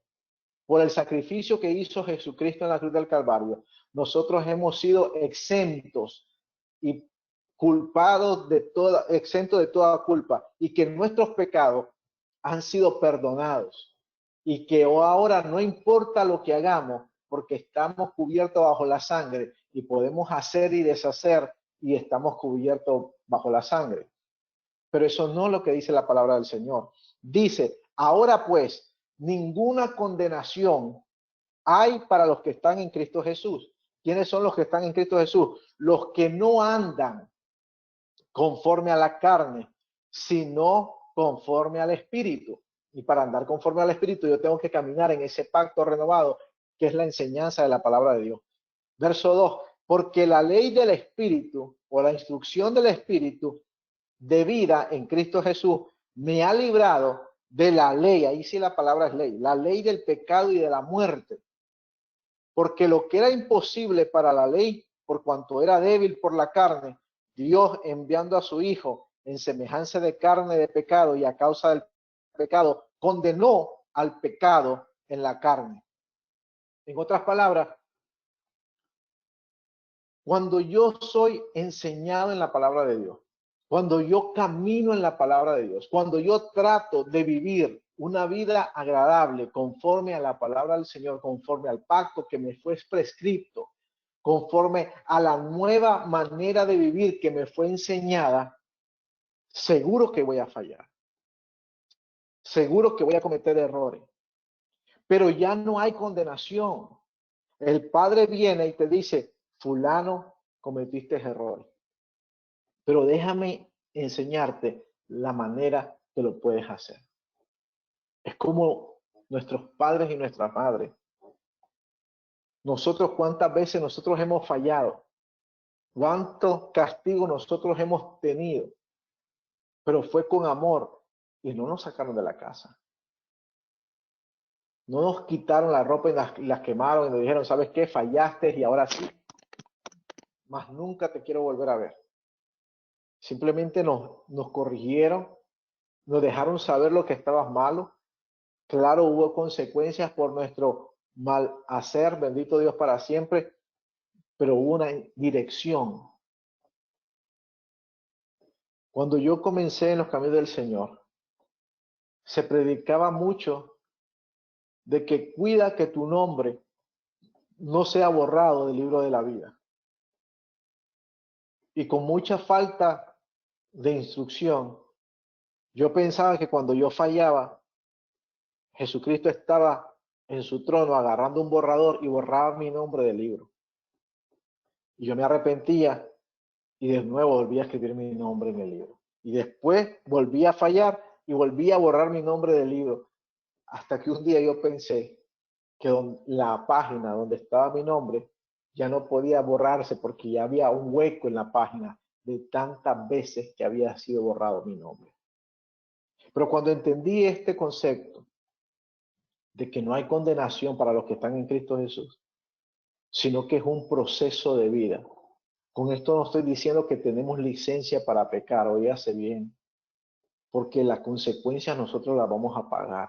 por el sacrificio que hizo Jesucristo en la cruz del Calvario, nosotros hemos sido exentos y culpados de toda, exentos de toda culpa, y que nuestros pecados han sido perdonados, y que ahora no importa lo que hagamos, porque estamos cubiertos bajo la sangre y podemos hacer y deshacer y estamos cubiertos bajo la sangre. Pero eso no es lo que dice la palabra del Señor. Dice, ahora pues, ninguna condenación hay para los que están en Cristo Jesús. ¿Quiénes son los que están en Cristo Jesús? Los que no andan conforme a la carne, sino conforme al Espíritu. Y para andar conforme al Espíritu, yo tengo que caminar en ese pacto renovado, que es la enseñanza de la palabra de Dios. Verso 2, porque la ley del Espíritu o la instrucción del Espíritu de vida en Cristo Jesús me ha librado de la ley, ahí sí la palabra es ley, la ley del pecado y de la muerte. Porque lo que era imposible para la ley, por cuanto era débil por la carne, Dios enviando a su Hijo en semejanza de carne de pecado y a causa del pecado, condenó al pecado en la carne. En otras palabras, cuando yo soy enseñado en la palabra de Dios, cuando yo camino en la palabra de Dios, cuando yo trato de vivir una vida agradable conforme a la palabra del Señor, conforme al pacto que me fue prescripto, conforme a la nueva manera de vivir que me fue enseñada, seguro que voy a fallar. Seguro que voy a cometer errores. pero ya no hay condenación. El Padre viene y te dice, fulano, cometiste error, pero déjame enseñarte la manera que lo puedes hacer. Es como nuestros padres y nuestras madres. Nosotros, ¿cuántas veces nosotros hemos fallado? ¿Cuánto castigo nosotros hemos tenido? Pero fue con amor y no nos sacaron de la casa. No nos quitaron la ropa y las quemaron y nos dijeron, ¿sabes qué? Fallaste y ahora sí. Más nunca te quiero volver a ver. Simplemente nos corrigieron, nos dejaron saber lo que estaba malo. Claro, hubo consecuencias por nuestro mal hacer, bendito Dios para siempre, pero hubo una dirección. Cuando yo comencé en los caminos del Señor, se predicaba mucho de que cuida que tu nombre no sea borrado del libro de la vida. Y con mucha falta de instrucción, yo pensaba que cuando yo fallaba, Jesucristo estaba en su trono agarrando un borrador y borraba mi nombre del libro. Y yo me arrepentía y de nuevo volví a escribir mi nombre en el libro. Y después volví a fallar y volví a borrar mi nombre del libro. Hasta que un día yo pensé que la página donde estaba mi nombre ya no podía borrarse porque ya había un hueco en la página de tantas veces que había sido borrado mi nombre. Pero cuando entendí este concepto de que no hay condenación para los que están en Cristo Jesús, sino que es un proceso de vida. Con esto no estoy diciendo que tenemos licencia para pecar, óyase bien, porque las consecuencias nosotros las vamos a pagar.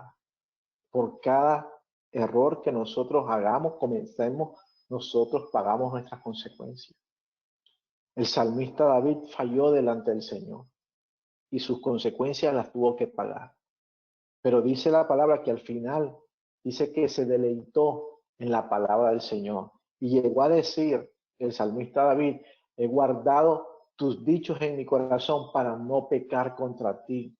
Por cada error que nosotros hagamos, comencemos, nosotros pagamos nuestras consecuencias. El salmista David falló delante del Señor y sus consecuencias las tuvo que pagar. Pero dice la palabra que al final dice que se deleitó en la palabra del Señor y llegó a decir el salmista David, he guardado tus dichos en mi corazón para no pecar contra ti.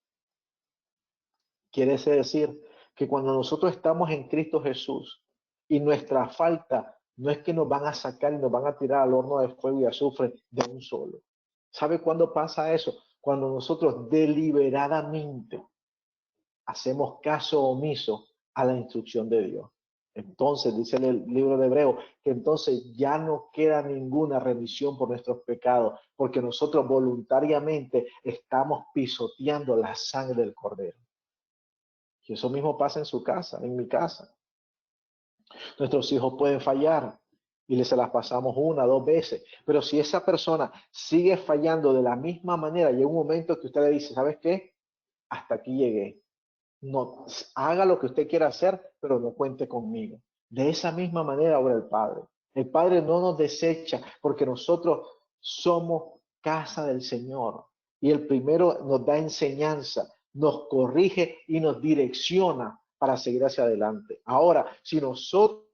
Quiere decir que cuando nosotros estamos en Cristo Jesús y nuestra falta no es que nos van a sacar y nos van a tirar al horno de fuego y azufre de un solo. ¿Sabe cuándo pasa eso? Cuando nosotros deliberadamente hacemos caso omiso a la instrucción de Dios. Entonces, dice el libro de Hebreos, que entonces ya no queda ninguna remisión por nuestros pecados, porque nosotros voluntariamente estamos pisoteando la sangre del Cordero. Y eso mismo pasa en su casa, en mi casa. Nuestros hijos pueden fallar y les se las pasamos una, dos veces, pero si esa persona sigue fallando de la misma manera, llega un momento que usted le dice, ¿sabes qué? Hasta aquí llegué. No, haga lo que usted quiera hacer, pero no cuente conmigo. De esa misma manera obra el Padre. El Padre no nos desecha porque nosotros somos casa del Señor. Y el primero nos da enseñanza, nos corrige y nos direcciona para seguir hacia adelante. Ahora, si nosotros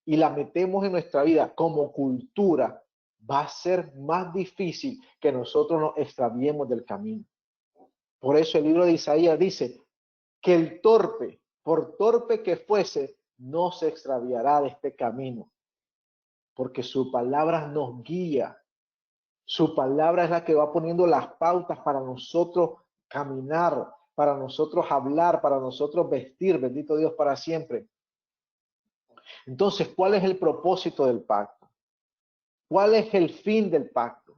y la metemos en nuestra vida como cultura, va a ser más difícil que nosotros nos extraviemos del camino. Por eso el libro de Isaías dice que el torpe, por torpe que fuese, no se extraviará de este camino, porque su palabra nos guía. Su palabra es la que va poniendo las pautas para nosotros caminar, para nosotros hablar, para nosotros vestir, bendito Dios para siempre. Entonces, ¿cuál es el propósito del pacto? ¿Cuál es el fin del pacto?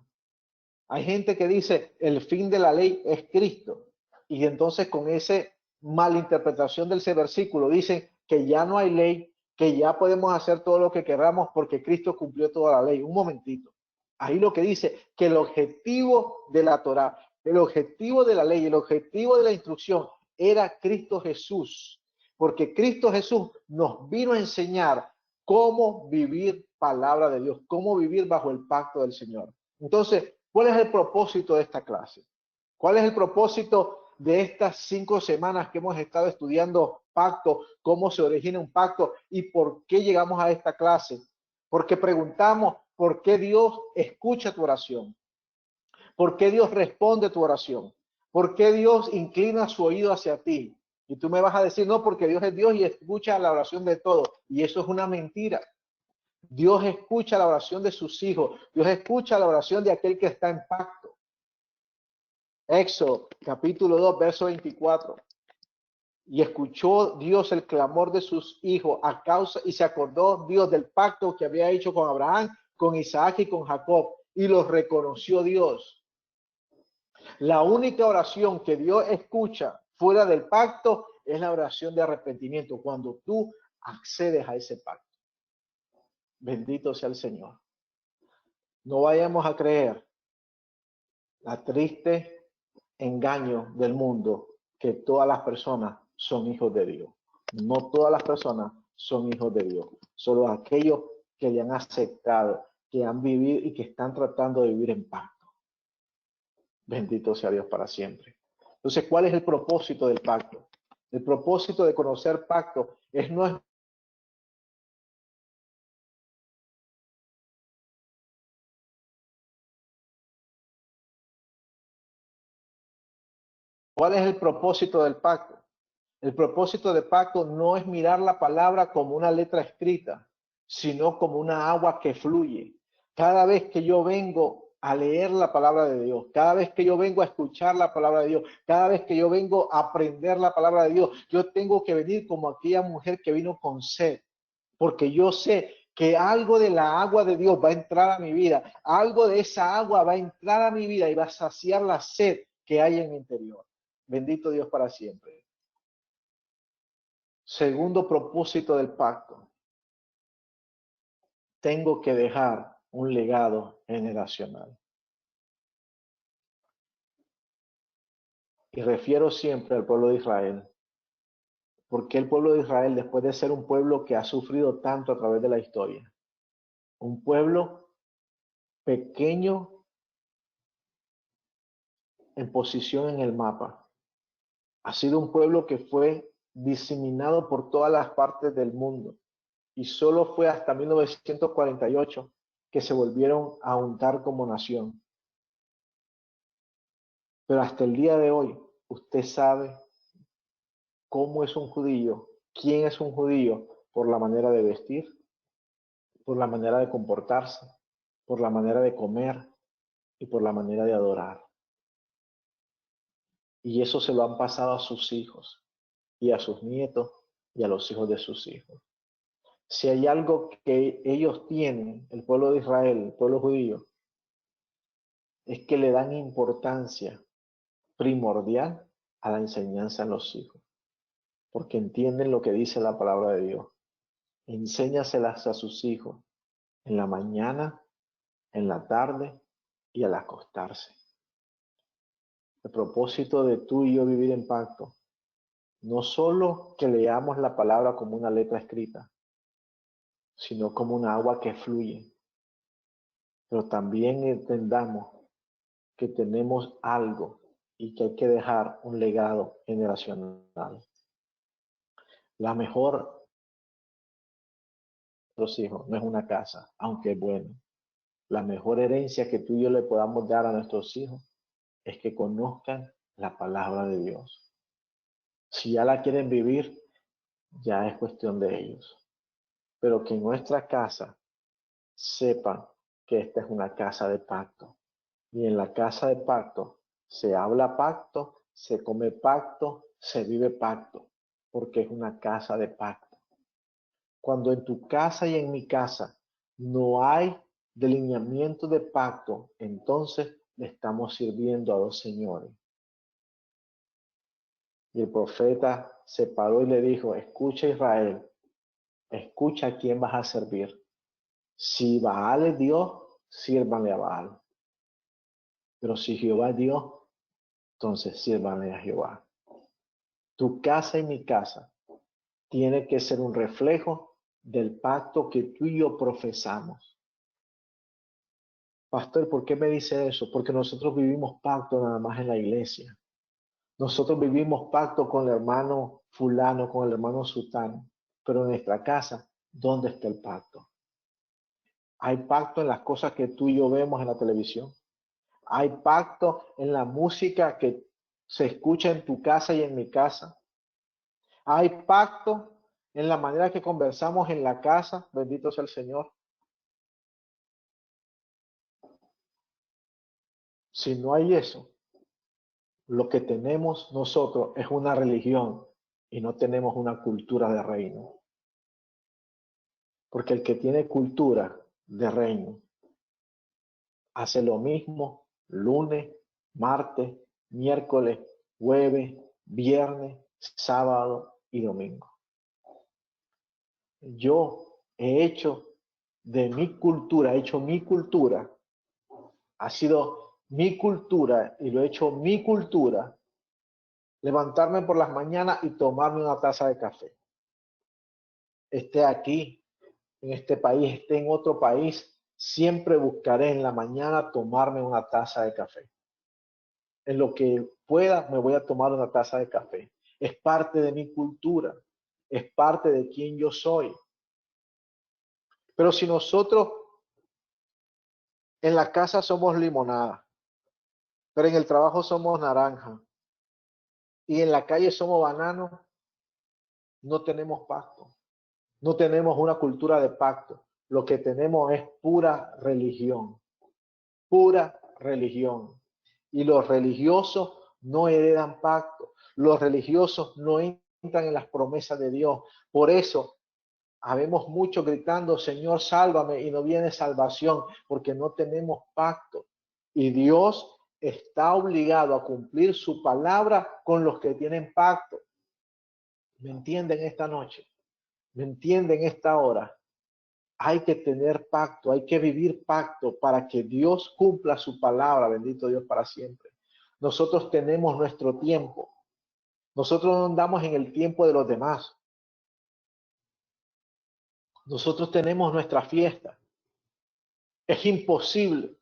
Hay gente que dice, el fin de la ley es Cristo. Y entonces con esa malinterpretación de ese versículo dicen que ya no hay ley, que ya podemos hacer todo lo que queramos porque Cristo cumplió toda la ley. Un momentito. Ahí lo que dice, que el objetivo de la Torá, el objetivo de la ley, el objetivo de la instrucción era Cristo Jesús. Porque Cristo Jesús nos vino a enseñar cómo vivir palabra de Dios, cómo vivir bajo el pacto del Señor. Entonces, ¿cuál es el propósito de esta clase? ¿Cuál es el propósito de estas 5 semanas que hemos estado estudiando pacto, cómo se origina un pacto y por qué llegamos a esta clase? Porque preguntamos por qué Dios escucha tu oración, por qué Dios responde tu oración, por qué Dios inclina su oído hacia ti. Y tú me vas a decir, no, porque Dios es Dios y escucha la oración de todos. Y eso es una mentira. Dios escucha la oración de sus hijos. Dios escucha la oración de aquel que está en pacto. Éxodo, capítulo 2, verso 24. Y escuchó Dios el clamor de sus hijos a causa, y se acordó Dios del pacto que había hecho con Abraham, con Isaac y con Jacob, y los reconoció Dios. La única oración que Dios escucha fuera del pacto es la oración de arrepentimiento, cuando tú accedes a ese pacto. Bendito sea el Señor. No vayamos a creer la triste engaño del mundo que todas las personas son hijos de Dios. No todas las personas son hijos de Dios, solo aquellos que le han aceptado, que han vivido y que están tratando de vivir en pacto. Bendito sea Dios para siempre. Entonces, ¿cuál es el propósito del pacto? El propósito de conocer pacto no es ¿Cuál es el propósito del pacto? El propósito del pacto no es mirar la palabra como una letra escrita, sino como una agua que fluye. Cada vez que yo vengo a leer la palabra de Dios, cada vez que yo vengo a escuchar la palabra de Dios, cada vez que yo vengo a aprender la palabra de Dios, yo tengo que venir como aquella mujer que vino con sed, porque yo sé que algo de la agua de Dios va a entrar a mi vida, algo de esa agua va a entrar a mi vida y va a saciar la sed que hay en mi interior. Bendito Dios para siempre. Segundo propósito del pacto. Tengo que dejar un legado generacional. Y refiero siempre al pueblo de Israel. Porque el pueblo de Israel, después de ser un pueblo que ha sufrido tanto a través de la historia, un pueblo pequeño en posición en el mapa, ha sido un pueblo que fue diseminado por todas las partes del mundo. Y solo fue hasta 1948 que se volvieron a juntar como nación. Pero hasta el día de hoy, usted sabe cómo es un judío, quién es un judío, por la manera de vestir, por la manera de comportarse, por la manera de comer y por la manera de adorar. Y eso se lo han pasado a sus hijos y a sus nietos y a los hijos de sus hijos. Si hay algo que ellos tienen, el pueblo de Israel, el pueblo judío, es que le dan importancia primordial a la enseñanza en los hijos, porque entienden lo que dice la palabra de Dios. Enséñaselas a sus hijos en la mañana, en la tarde y al acostarse. El propósito de tú y yo vivir en pacto, no solo que leamos la palabra como una letra escrita, sino como una agua que fluye, pero también entendamos que tenemos algo y que hay que dejar un legado generacional. La mejor de los hijos no es una casa, aunque es bueno. La mejor herencia que tú y yo le podamos dar a nuestros hijos es que conozcan la palabra de Dios. Si ya la quieren vivir, ya es cuestión de ellos. Pero que en nuestra casa sepan que esta es una casa de pacto. Y en la casa de pacto se habla pacto, se come pacto, se vive pacto, porque es una casa de pacto. Cuando en tu casa y en mi casa no hay delineamiento de pacto, entonces le estamos sirviendo a dos señores. Y el profeta se paró y le dijo, escucha Israel, escucha a quién vas a servir. Si Baal es Dios, sírvanle a Baal. Pero si Jehová es Dios, entonces sírvanle a Jehová. Tu casa y mi casa tiene que ser un reflejo del pacto que tú y yo profesamos. Pastor, ¿por qué me dice eso? Porque nosotros vivimos pacto nada más en la iglesia. Nosotros vivimos pacto con el hermano fulano, con el hermano sutano. Pero en nuestra casa, ¿dónde está el pacto? Hay pacto en las cosas que tú y yo vemos en la televisión. Hay pacto en la música que se escucha en tu casa y en mi casa. Hay pacto en la manera que conversamos en la casa, bendito sea el Señor. Si no hay eso, lo que tenemos nosotros es una religión y no tenemos una cultura de reino. Porque el que tiene cultura de reino hace lo mismo lunes, martes, miércoles, jueves, viernes, sábado y domingo. Yo he hecho de mi cultura, ha sido mi cultura y lo he hecho mi cultura, levantarme por las mañanas y tomarme una taza de café. Esté aquí, en este país, esté en otro país, siempre buscaré en la mañana tomarme una taza de café. En lo que pueda, me voy a tomar una taza de café. Es parte de mi cultura, es parte de quien yo soy. Pero si nosotros en la casa somos limonada, pero en el trabajo somos naranja y en la calle somos banano, no tenemos pacto, no tenemos una cultura de pacto. Lo que tenemos es pura religión, pura religión. Y los religiosos no heredan pacto, los religiosos no entran en las promesas de Dios. Por eso habemos muchos gritando, Señor, sálvame, y no viene salvación, porque no tenemos pacto. Y Dios está obligado a cumplir su palabra con los que tienen pacto. ¿Me entienden esta noche? ¿Me entienden esta hora? Hay que tener pacto, hay que vivir pacto para que Dios cumpla su palabra, bendito Dios para siempre. Nosotros tenemos nuestro tiempo. Nosotros no andamos en el tiempo de los demás. Nosotros tenemos nuestra fiesta. Es imposible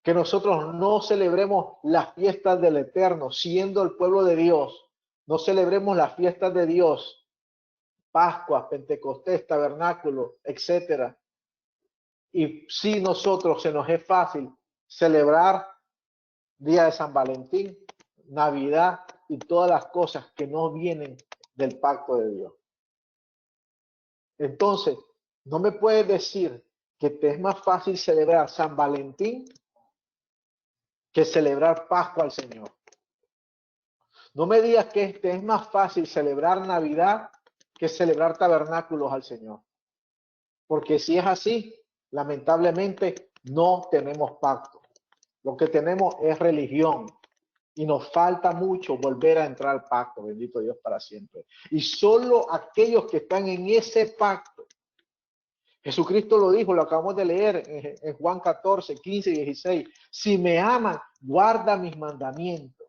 que nosotros no celebremos las fiestas del Eterno, siendo el pueblo de Dios. No celebremos las fiestas de Dios, Pascua, Pentecostés, Tabernáculo, etcétera. Y si nosotros se nos es fácil celebrar Día de San Valentín, Navidad y todas las cosas que no vienen del pacto de Dios. Entonces, no me puedes decir que te es más fácil celebrar San Valentín que celebrar Pascua al Señor. No me digas que te es más fácil celebrar Navidad que celebrar tabernáculos al Señor. Porque si es así, lamentablemente no tenemos pacto. Lo que tenemos es religión. Y nos falta mucho volver a entrar al pacto, bendito Dios para siempre. Y solo aquellos que están en ese pacto, Jesucristo lo dijo, lo acabamos de leer en Juan 14, 15 y 16. Si me aman, guarda mis mandamientos.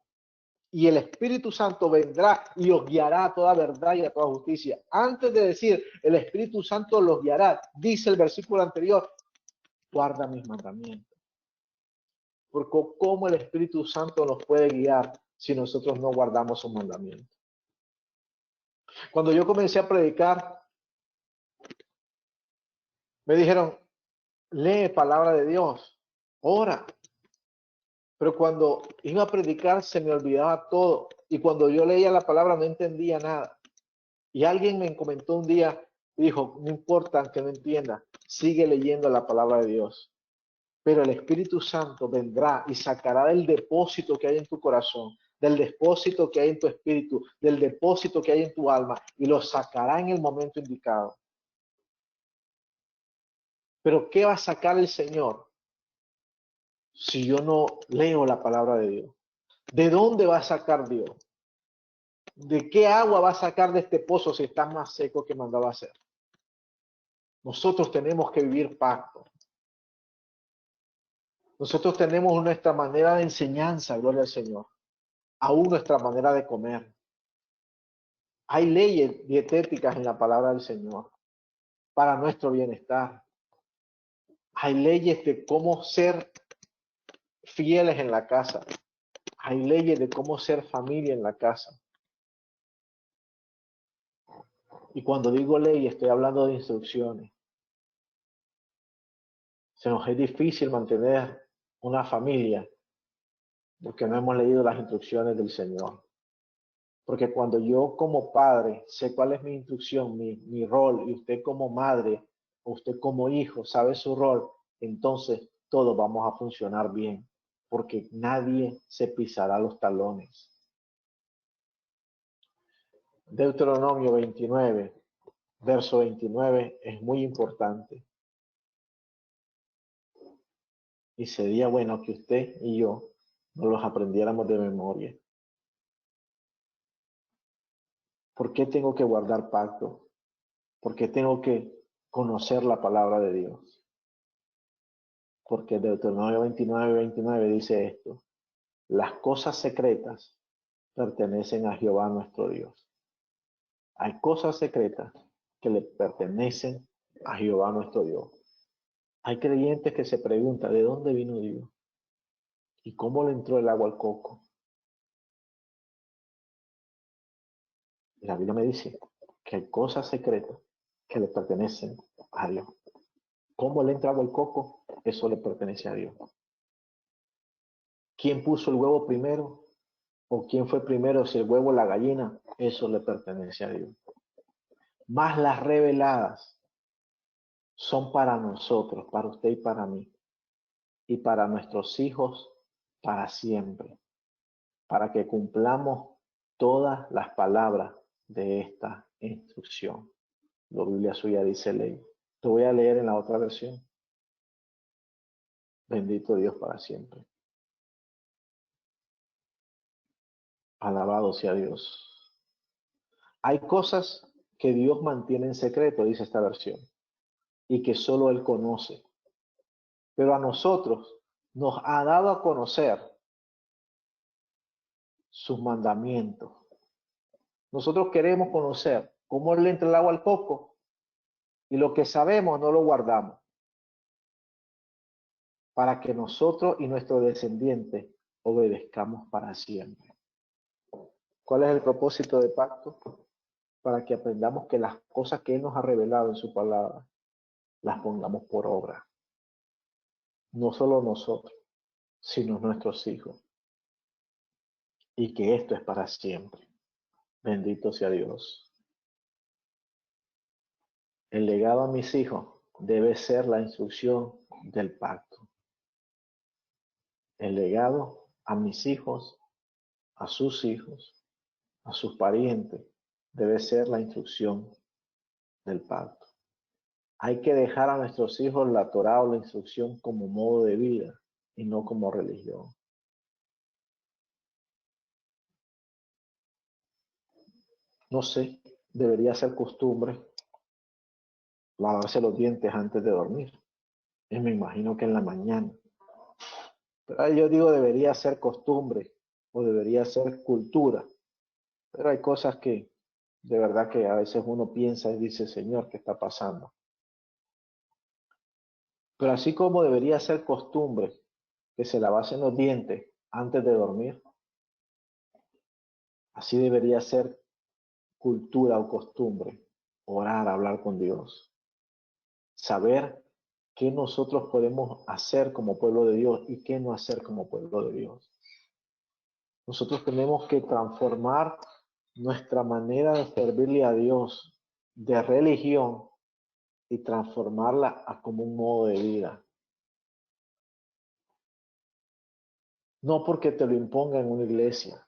Y el Espíritu Santo vendrá y os guiará a toda verdad y a toda justicia. Antes de decir, el Espíritu Santo los guiará, dice el versículo anterior, guarda mis mandamientos. Porque ¿cómo el Espíritu Santo nos puede guiar si nosotros no guardamos sus mandamientos? Cuando yo comencé a predicar, me dijeron, lee palabra de Dios, ora. Pero cuando iba a predicar se me olvidaba todo. Y cuando yo leía la palabra no entendía nada. Y alguien me comentó un día, dijo, no importa que no entienda, sigue leyendo la palabra de Dios. Pero el Espíritu Santo vendrá y sacará del depósito que hay en tu corazón, del depósito que hay en tu espíritu, del depósito que hay en tu alma, y lo sacará en el momento indicado. Pero ¿qué va a sacar el Señor si yo no leo la palabra de Dios? ¿De dónde va a sacar Dios? ¿De qué agua va a sacar de este pozo si está más seco que mandaba hacer? Nosotros tenemos que vivir pacto. Nosotros tenemos nuestra manera de enseñanza, gloria al Señor. Aún nuestra manera de comer. Hay leyes dietéticas en la palabra del Señor para nuestro bienestar. Hay leyes de cómo ser fieles en la casa. Hay leyes de cómo ser familia en la casa. Y cuando digo ley, estoy hablando de instrucciones. Se nos es difícil mantener una familia porque no hemos leído las instrucciones del Señor. Porque cuando yo como padre sé cuál es mi instrucción, mi rol, y usted como madre, o usted como hijo sabe su rol, entonces todos vamos a funcionar bien, porque nadie se pisará los talones. Deuteronomio 29, verso 29, es muy importante. Y sería bueno que usted y yo nos los aprendiéramos de memoria. ¿Por qué tengo que guardar pacto? ¿Por qué tengo que conocer la palabra de Dios? Porque Deuteronomio 29, 29 dice esto: las cosas secretas pertenecen a Jehová nuestro Dios. Hay cosas secretas que le pertenecen a Jehová nuestro Dios. Hay creyentes que se preguntan, ¿de dónde vino Dios? ¿Y cómo le entró el agua al coco? Y la Biblia me dice que hay cosas secretas que le pertenecen a Dios. ¿Cómo le entra agua al coco? Eso le pertenece a Dios. ¿Quién puso el huevo primero? ¿O quién fue primero, si el huevo o la gallina? Eso le pertenece a Dios. Más las reveladas son para nosotros, para usted y para mí, y para nuestros hijos para siempre, para que cumplamos todas las palabras de esta instrucción. La Biblia suya dice ley. Te voy a leer en la otra versión. Bendito Dios para siempre. Alabado sea Dios. Hay cosas que Dios mantiene en secreto, dice esta versión, y que solo Él conoce. Pero a nosotros nos ha dado a conocer sus mandamientos. Nosotros queremos conocer cómo le entra el agua al coco, y lo que sabemos no lo guardamos, para que nosotros y nuestros descendientes obedezcamos para siempre. ¿Cuál es el propósito del pacto? Para que aprendamos que las cosas que Él nos ha revelado en su palabra, las pongamos por obra. No solo nosotros, sino nuestros hijos. Y que esto es para siempre. Bendito sea Dios. El legado a mis hijos debe ser la instrucción del pacto. El legado a mis hijos, a sus hijos, a sus parientes, debe ser la instrucción del pacto. Hay que dejar a nuestros hijos la Torá o la instrucción como modo de vida y no como religión. No sé, debería ser costumbre lavarse los dientes antes de dormir. Y me imagino que en la mañana. Pero yo digo debería ser costumbre o debería ser cultura. Pero hay cosas que de verdad que a veces uno piensa y dice, Señor, ¿qué está pasando? Pero así como debería ser costumbre que se lavasen los dientes antes de dormir, así debería ser cultura o costumbre orar, hablar con Dios, saber qué nosotros podemos hacer como pueblo de Dios y qué no hacer como pueblo de Dios. Nosotros tenemos que transformar nuestra manera de servirle a Dios de religión y transformarla a como un modo de vida. No porque te lo imponga en una iglesia,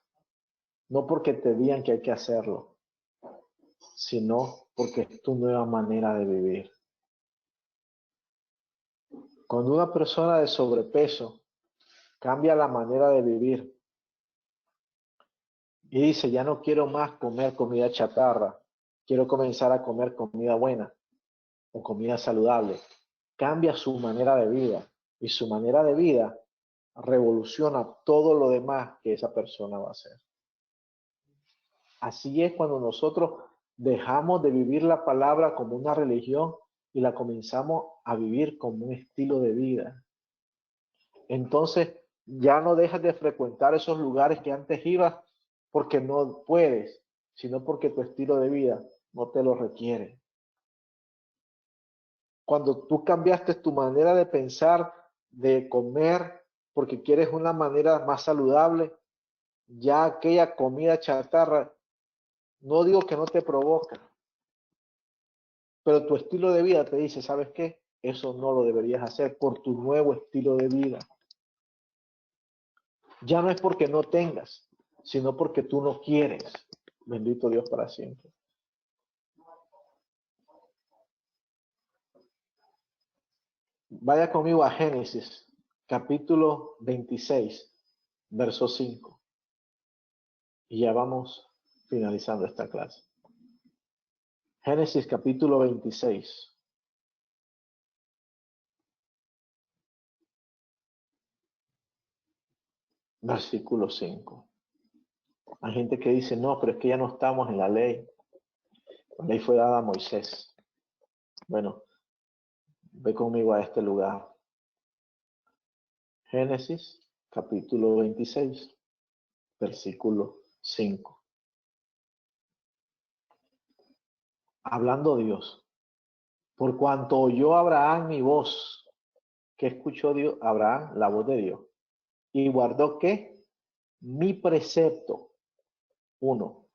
no porque te digan que hay que hacerlo, sino porque es tu nueva manera de vivir. Cuando una persona de sobrepeso cambia la manera de vivir y dice, ya no quiero más comer comida chatarra, quiero comenzar a comer comida buena o comida saludable, cambia su manera de vida y su manera de vida revoluciona todo lo demás que esa persona va a hacer. Así es cuando nosotros dejamos de vivir la palabra como una religión y la comenzamos a vivir como un estilo de vida. Entonces ya no dejas de frecuentar esos lugares que antes ibas porque no puedes, sino porque tu estilo de vida no te lo requiere. Cuando tú cambiaste tu manera de pensar, de comer porque quieres una manera más saludable, ya aquella comida chatarra, no digo que no te provoca, pero tu estilo de vida te dice, ¿sabes qué? Eso no lo deberías hacer por tu nuevo estilo de vida. Ya no es porque no tengas, sino porque tú no quieres. Bendito Dios para siempre. Vaya conmigo a Génesis, capítulo 26, verso 5. Y ya vamos finalizando esta clase. Génesis capítulo 26. Versículo 5. Hay gente que dice, no, pero es que ya no estamos en la ley. La ley fue dada a Moisés. Bueno, ve conmigo a este lugar. Génesis capítulo 26, versículo 5. Hablando Dios, por cuanto oyó Abraham mi voz, que escuchó Dios, Abraham la voz de Dios, y guardó ¿qué? Mi precepto, 1,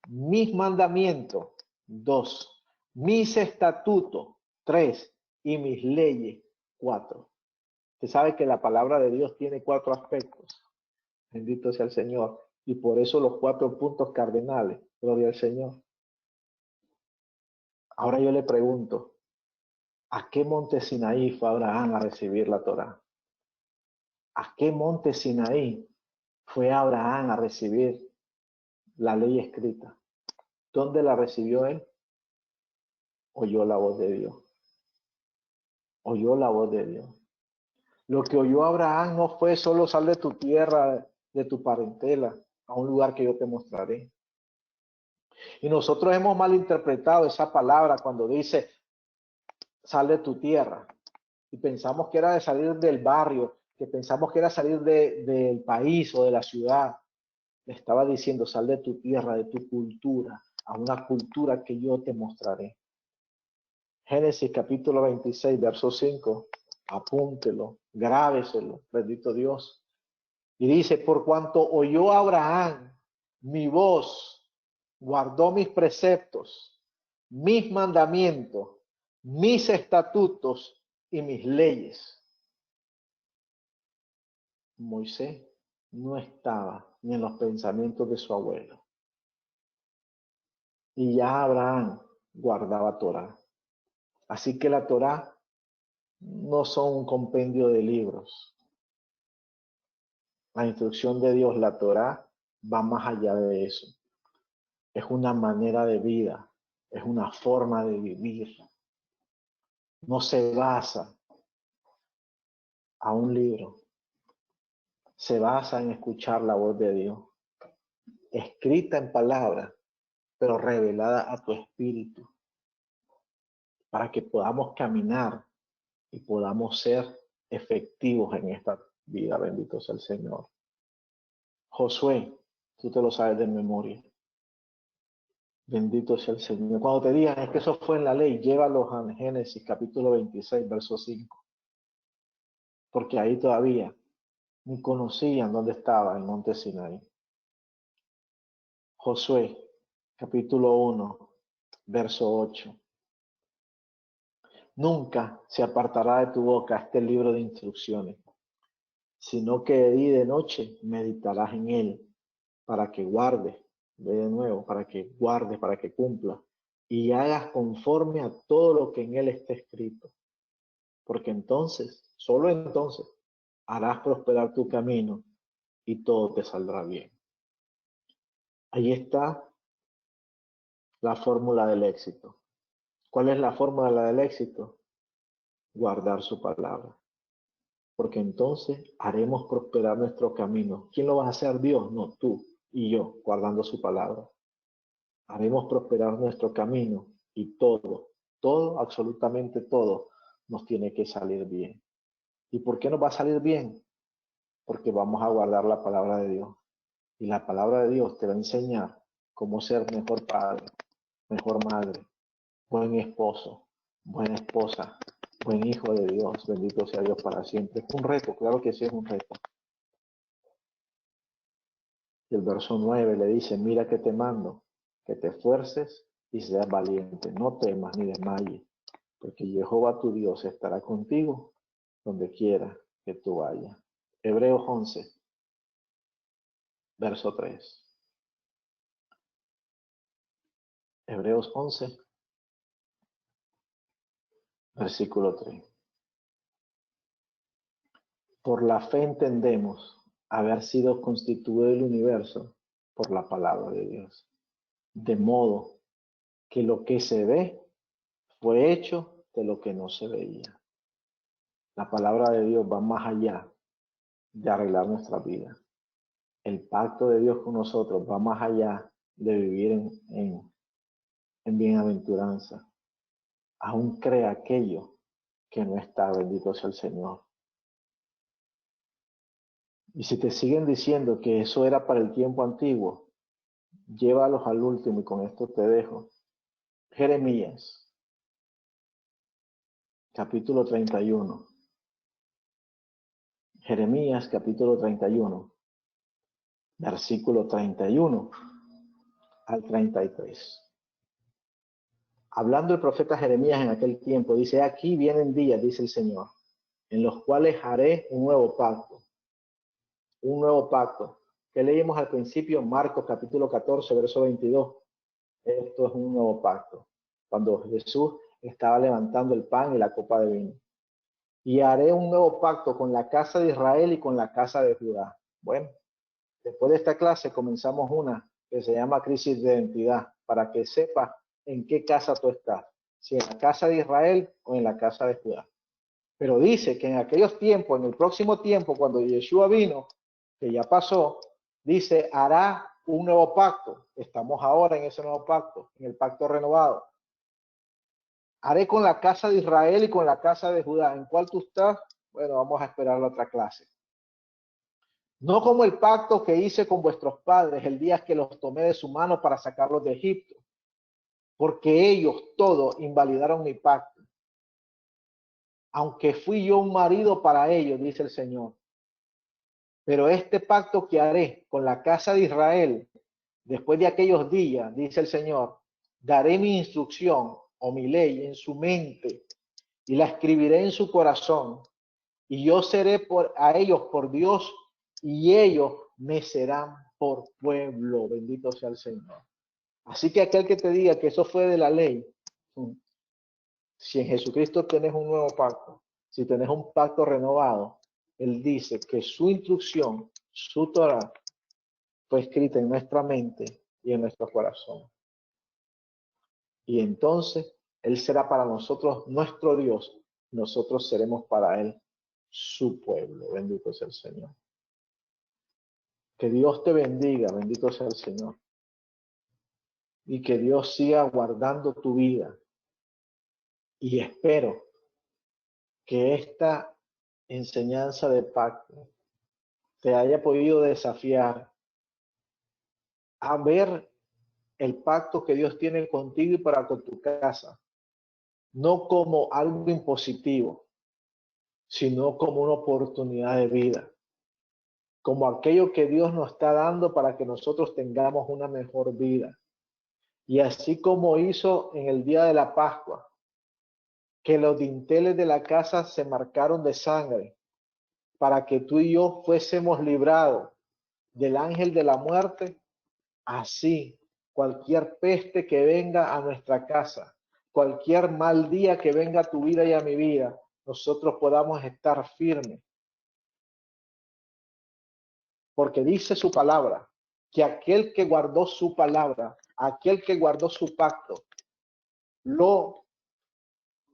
mis mandamientos, 2, mis estatutos, 3, y mis leyes, 4. Usted sabe que la palabra de Dios tiene 4 aspectos. Bendito sea el Señor. Y por eso los 4 puntos cardinales. Gloria al Señor. Ahora yo le pregunto, ¿a qué monte Sinaí fue Abraham a recibir la Torá? ¿A qué monte Sinaí fue Abraham a recibir la ley escrita? ¿Dónde la recibió él? Oyó la voz de Dios. Oyó la voz de Dios. Lo que oyó Abraham no fue solo sal de tu tierra, de tu parentela, a un lugar que yo te mostraré. Y nosotros hemos malinterpretado esa palabra cuando dice sal de tu tierra. Y pensamos que era de salir del barrio, que pensamos que era salir del país o de la ciudad. Le estaba diciendo sal de tu tierra, de tu cultura, a una cultura que yo te mostraré. Génesis capítulo 26, verso 5. Apúntelo, grábeselo, bendito Dios. Y dice, por cuanto oyó Abraham mi voz, guardó mis preceptos, mis mandamientos, mis estatutos y mis leyes. Moisés no estaba ni en los pensamientos de su abuelo. Y ya Abraham guardaba Torá. Así que la Torá no son un compendio de libros. La instrucción de Dios, la Torá, va más allá de eso. Es una manera de vida, es una forma de vivir. No se basa a un libro, se basa en escuchar la voz de Dios, escrita en palabras, pero revelada a tu espíritu, para que podamos caminar y podamos ser efectivos en esta vida. Bendito sea el Señor. Josué, tú te lo sabes de memoria. Bendito sea el Señor. Cuando te digan es que eso fue en la ley, llévalos a Génesis capítulo 26, verso 5. Porque ahí todavía ni conocían dónde estaba el monte Sinaí. Josué capítulo 1, verso 8. Nunca se apartará de tu boca este libro de instrucciones, sino que de día y de noche meditarás en él, para que guardes, de nuevo, para que guardes, para que cumpla, y hagas conforme a todo lo que en él está escrito. Porque entonces, solo entonces, harás prosperar tu camino y todo te saldrá bien. Ahí está la fórmula del éxito. ¿Cuál es la fórmula del éxito? Guardar su palabra. Porque entonces haremos prosperar nuestro camino. ¿Quién lo va a hacer? Dios, no, tú y yo, guardando su palabra. Haremos prosperar nuestro camino y todo, absolutamente todo, nos tiene que salir bien. ¿Y por qué nos va a salir bien? Porque vamos a guardar la palabra de Dios. Y la palabra de Dios te va a enseñar cómo ser mejor padre, mejor madre, buen esposo, buena esposa, buen hijo de Dios. Bendito sea Dios para siempre. Es un reto, claro que sí es un reto. Y el verso 9 le dice, mira que te mando, que te esfuerces y seas valiente. No temas ni desmayes, porque Jehová tu Dios estará contigo donde quiera que tú vayas. Hebreos 11, verso 3. Hebreos 11, versículo 3. Por la fe entendemos haber sido constituido el universo por la palabra de Dios. De modo que lo que se ve fue hecho de lo que no se veía. La palabra de Dios va más allá de arreglar nuestra vida. El pacto de Dios con nosotros va más allá de vivir en bienaventuranza. Aún cree aquello que no está, bendito sea el Señor. Y si te siguen diciendo que eso era para el tiempo antiguo, llévalos al último y con esto te dejo. Jeremías, capítulo 31. Jeremías, capítulo 31, versículo 31 al 33. Hablando el profeta Jeremías en aquel tiempo, dice, aquí vienen días, dice el Señor, en los cuales haré un nuevo pacto. Un nuevo pacto. Que leímos al principio, Marcos capítulo 14, verso 22. Esto es un nuevo pacto. Cuando Jesús estaba levantando el pan y la copa de vino. Y haré un nuevo pacto con la casa de Israel y con la casa de Judá. Bueno, después de esta clase comenzamos una que se llama crisis de identidad, para que sepas en qué casa tú estás, si en la casa de Israel o en la casa de Judá. Pero dice que en aquellos tiempos, en el próximo tiempo, cuando Yeshua vino, que ya pasó, dice, hará un nuevo pacto. Estamos ahora en ese nuevo pacto, en el pacto renovado. Haré con la casa de Israel y con la casa de Judá. ¿En cuál tú estás? Bueno, vamos a esperar la otra clase. No como el pacto que hice con vuestros padres el día que los tomé de su mano para sacarlos de Egipto, porque ellos todos invalidaron mi pacto. Aunque fui yo un marido para ellos, dice el Señor. Pero este pacto que haré con la casa de Israel, después de aquellos días, dice el Señor, daré mi instrucción o mi ley en su mente y la escribiré en su corazón. Y yo seré a ellos por Dios y ellos me serán por pueblo. Bendito sea el Señor. Así que aquel que te diga que eso fue de la ley, si en Jesucristo tenés un nuevo pacto, si tenés un pacto renovado, Él dice que su instrucción, su Torah, fue escrita en nuestra mente y en nuestro corazón. Y entonces Él será para nosotros nuestro Dios, nosotros seremos para Él su pueblo. Bendito sea el Señor. Que Dios te bendiga, bendito sea el Señor. Y que Dios siga guardando tu vida. Y espero que esta enseñanza de pacto te haya podido desafiar a ver el pacto que Dios tiene contigo y para con tu casa, no como algo impositivo, sino como una oportunidad de vida, como aquello que Dios nos está dando para que nosotros tengamos una mejor vida. Y así como hizo en el día de la Pascua, que los dinteles de la casa se marcaron de sangre, para que tú y yo fuésemos librados del ángel de la muerte, así cualquier peste que venga a nuestra casa, cualquier mal día que venga a tu vida y a mi vida, nosotros podamos estar firmes. Porque dice su palabra, que aquel que guardó su palabra, aquel que guardó su pacto, lo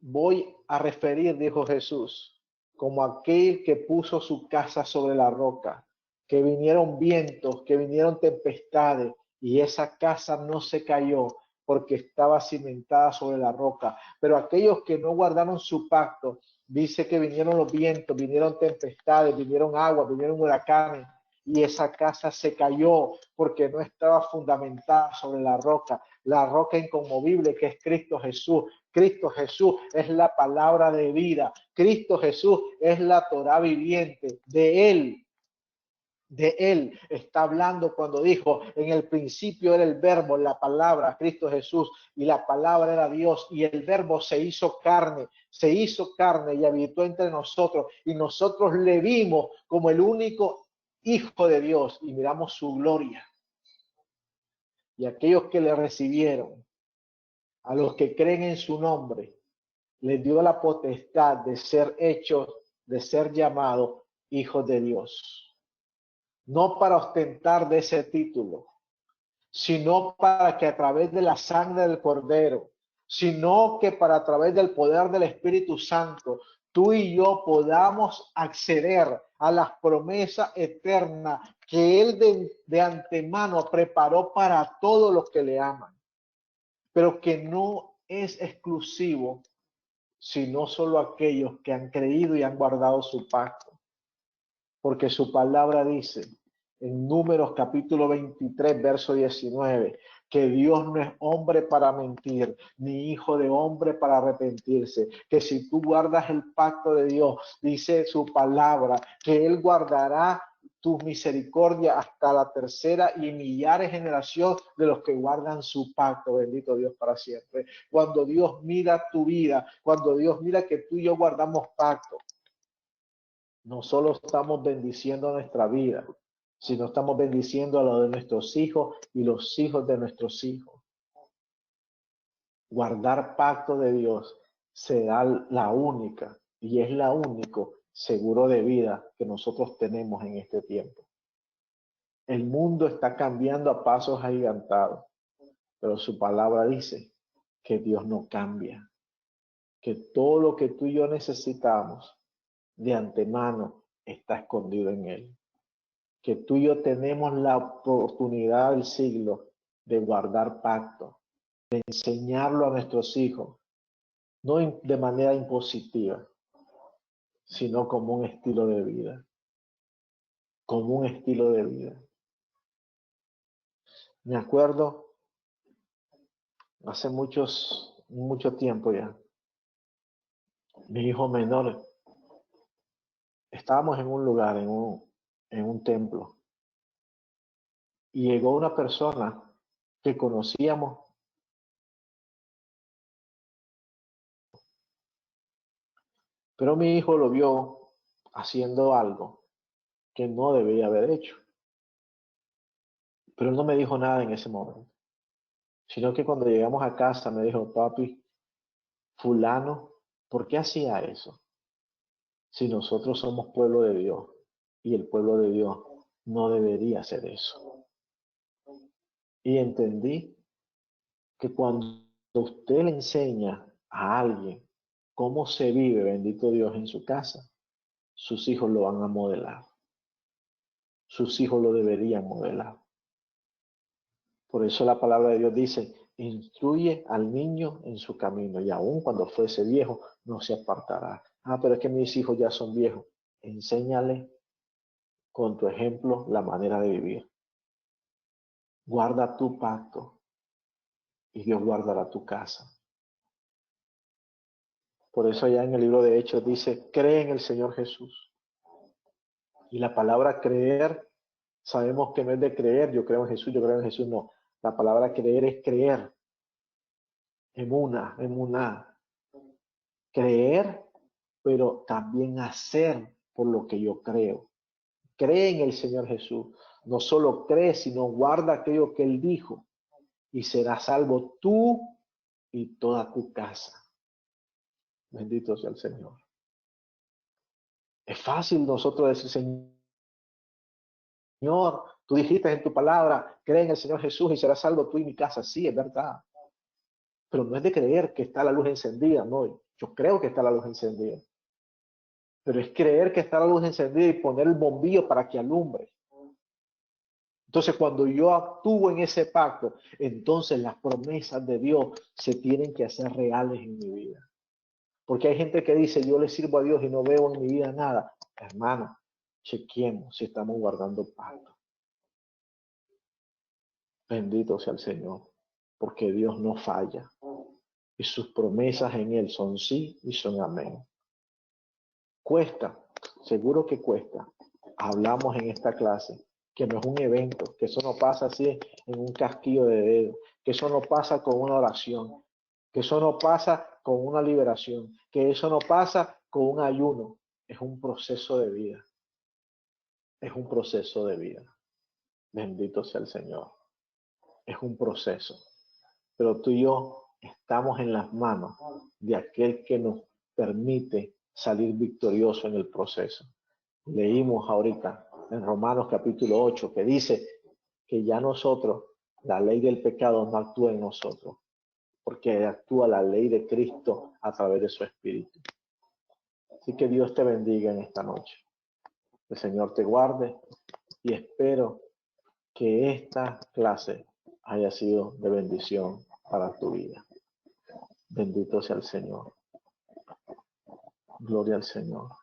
voy a referir, dijo Jesús, como aquel que puso su casa sobre la roca, que vinieron vientos, que vinieron tempestades, y esa casa no se cayó porque estaba cimentada sobre la roca. Pero aquellos que no guardaron su pacto, dice que vinieron los vientos, vinieron tempestades, vinieron aguas, vinieron huracanes, y esa casa se cayó porque no estaba fundamentada sobre la roca inconmovible que es Cristo Jesús. Cristo Jesús es la palabra de vida. Cristo Jesús es la Torá viviente. De Él De él está hablando cuando dijo, en el principio era el verbo, la palabra, Cristo Jesús, y la palabra era Dios, y el verbo se hizo carne y habitó entre nosotros, y nosotros le vimos como el único Hijo de Dios, y miramos su gloria. Y aquellos que le recibieron, a los que creen en su nombre, les dio la potestad de ser hechos, de ser llamados hijos de Dios. No para ostentar de ese título, sino para que a través de la sangre del Cordero, sino que para a través del poder del Espíritu Santo, tú y yo podamos acceder a las promesas eternas que Él de antemano preparó para todos los que le aman, pero que no es exclusivo, sino solo aquellos que han creído y han guardado su pacto. Porque su palabra dice en Números capítulo 23, verso 19, que Dios no es hombre para mentir, ni hijo de hombre para arrepentirse, que si tú guardas el pacto de Dios, dice su palabra, que Él guardará tu misericordia hasta la tercera y millares generación de los que guardan su pacto. Bendito Dios para siempre. Cuando Dios mira tu vida, cuando Dios mira que tú y yo guardamos pacto, no solo estamos bendiciendo nuestra vida, sino estamos bendiciendo a lo de nuestros hijos y los hijos de nuestros hijos. Guardar pacto de Dios será la única y es la único seguro de vida que nosotros tenemos en este tiempo. El mundo está cambiando a pasos agigantados, pero su palabra dice que Dios no cambia, que todo lo que tú y yo necesitamos de antemano está escondido en Él. Que tú y yo tenemos la oportunidad del siglo de guardar pacto, de enseñarlo a nuestros hijos, no de manera impositiva, sino como un estilo de vida, como un estilo de vida. Me acuerdo hace mucho tiempo ya, mi hijo menor, estábamos en un lugar, en un templo, y llegó una persona que conocíamos. Pero mi hijo lo vio haciendo algo que no debería haber hecho. Pero él no me dijo nada en ese momento, sino que cuando llegamos a casa me dijo, papi, fulano, ¿por qué hacía eso? Si nosotros somos pueblo de Dios y el pueblo de Dios no debería hacer eso. Y entendí que cuando usted le enseña a alguien cómo se vive, bendito Dios, en su casa, sus hijos lo van a modelar. Sus hijos lo deberían modelar. Por eso la palabra de Dios dice, instruye al niño en su camino y aun cuando fuese viejo no se apartará. Ah, pero es que mis hijos ya son viejos. Enséñale con tu ejemplo la manera de vivir. Guarda tu pacto y Dios guardará tu casa. Por eso allá en el libro de Hechos dice, cree en el Señor Jesús. Y la palabra creer, sabemos que no es de creer, yo creo en Jesús, no. La palabra creer es creer. Emuná. Creer, pero también hacer por lo que yo creo. Cree en el Señor Jesús. No solo cree, sino guarda aquello que Él dijo. Y serás salvo tú y toda tu casa. Bendito sea el Señor. Es fácil nosotros decir, Señor, tú dijiste en tu palabra, cree en el Señor Jesús y serás salvo tú y mi casa. Sí, es verdad. Pero no es de creer que está la luz encendida, no. Yo creo que está la luz encendida. Pero es creer que está la luz encendida y poner el bombillo para que alumbre. Entonces, cuando yo actúo en ese pacto, entonces las promesas de Dios se tienen que hacer reales en mi vida. Porque hay gente que dice, yo le sirvo a Dios y no veo en mi vida nada. Hermano, chequemos si estamos guardando pacto. Bendito sea el Señor, porque Dios no falla. Y sus promesas en Él son sí y son amén. Cuesta, seguro que cuesta, hablamos en esta clase, que no es un evento, que eso no pasa así en un casquillo de dedo, que eso no pasa con una oración, que eso no pasa con una liberación, que eso no pasa con un ayuno. Es un proceso de vida. Es un proceso de vida. Bendito sea el Señor. Es un proceso. Pero tú y yo estamos en las manos de aquel que nos permite salir victorioso en el proceso. Leímos ahorita en Romanos capítulo 8 que dice que ya nosotros, la ley del pecado no actúa en nosotros, porque actúa la ley de Cristo a través de su Espíritu. Así que Dios te bendiga en esta noche. El Señor te guarde y espero que esta clase haya sido de bendición para tu vida. Bendito sea el Señor. Gloria al Señor.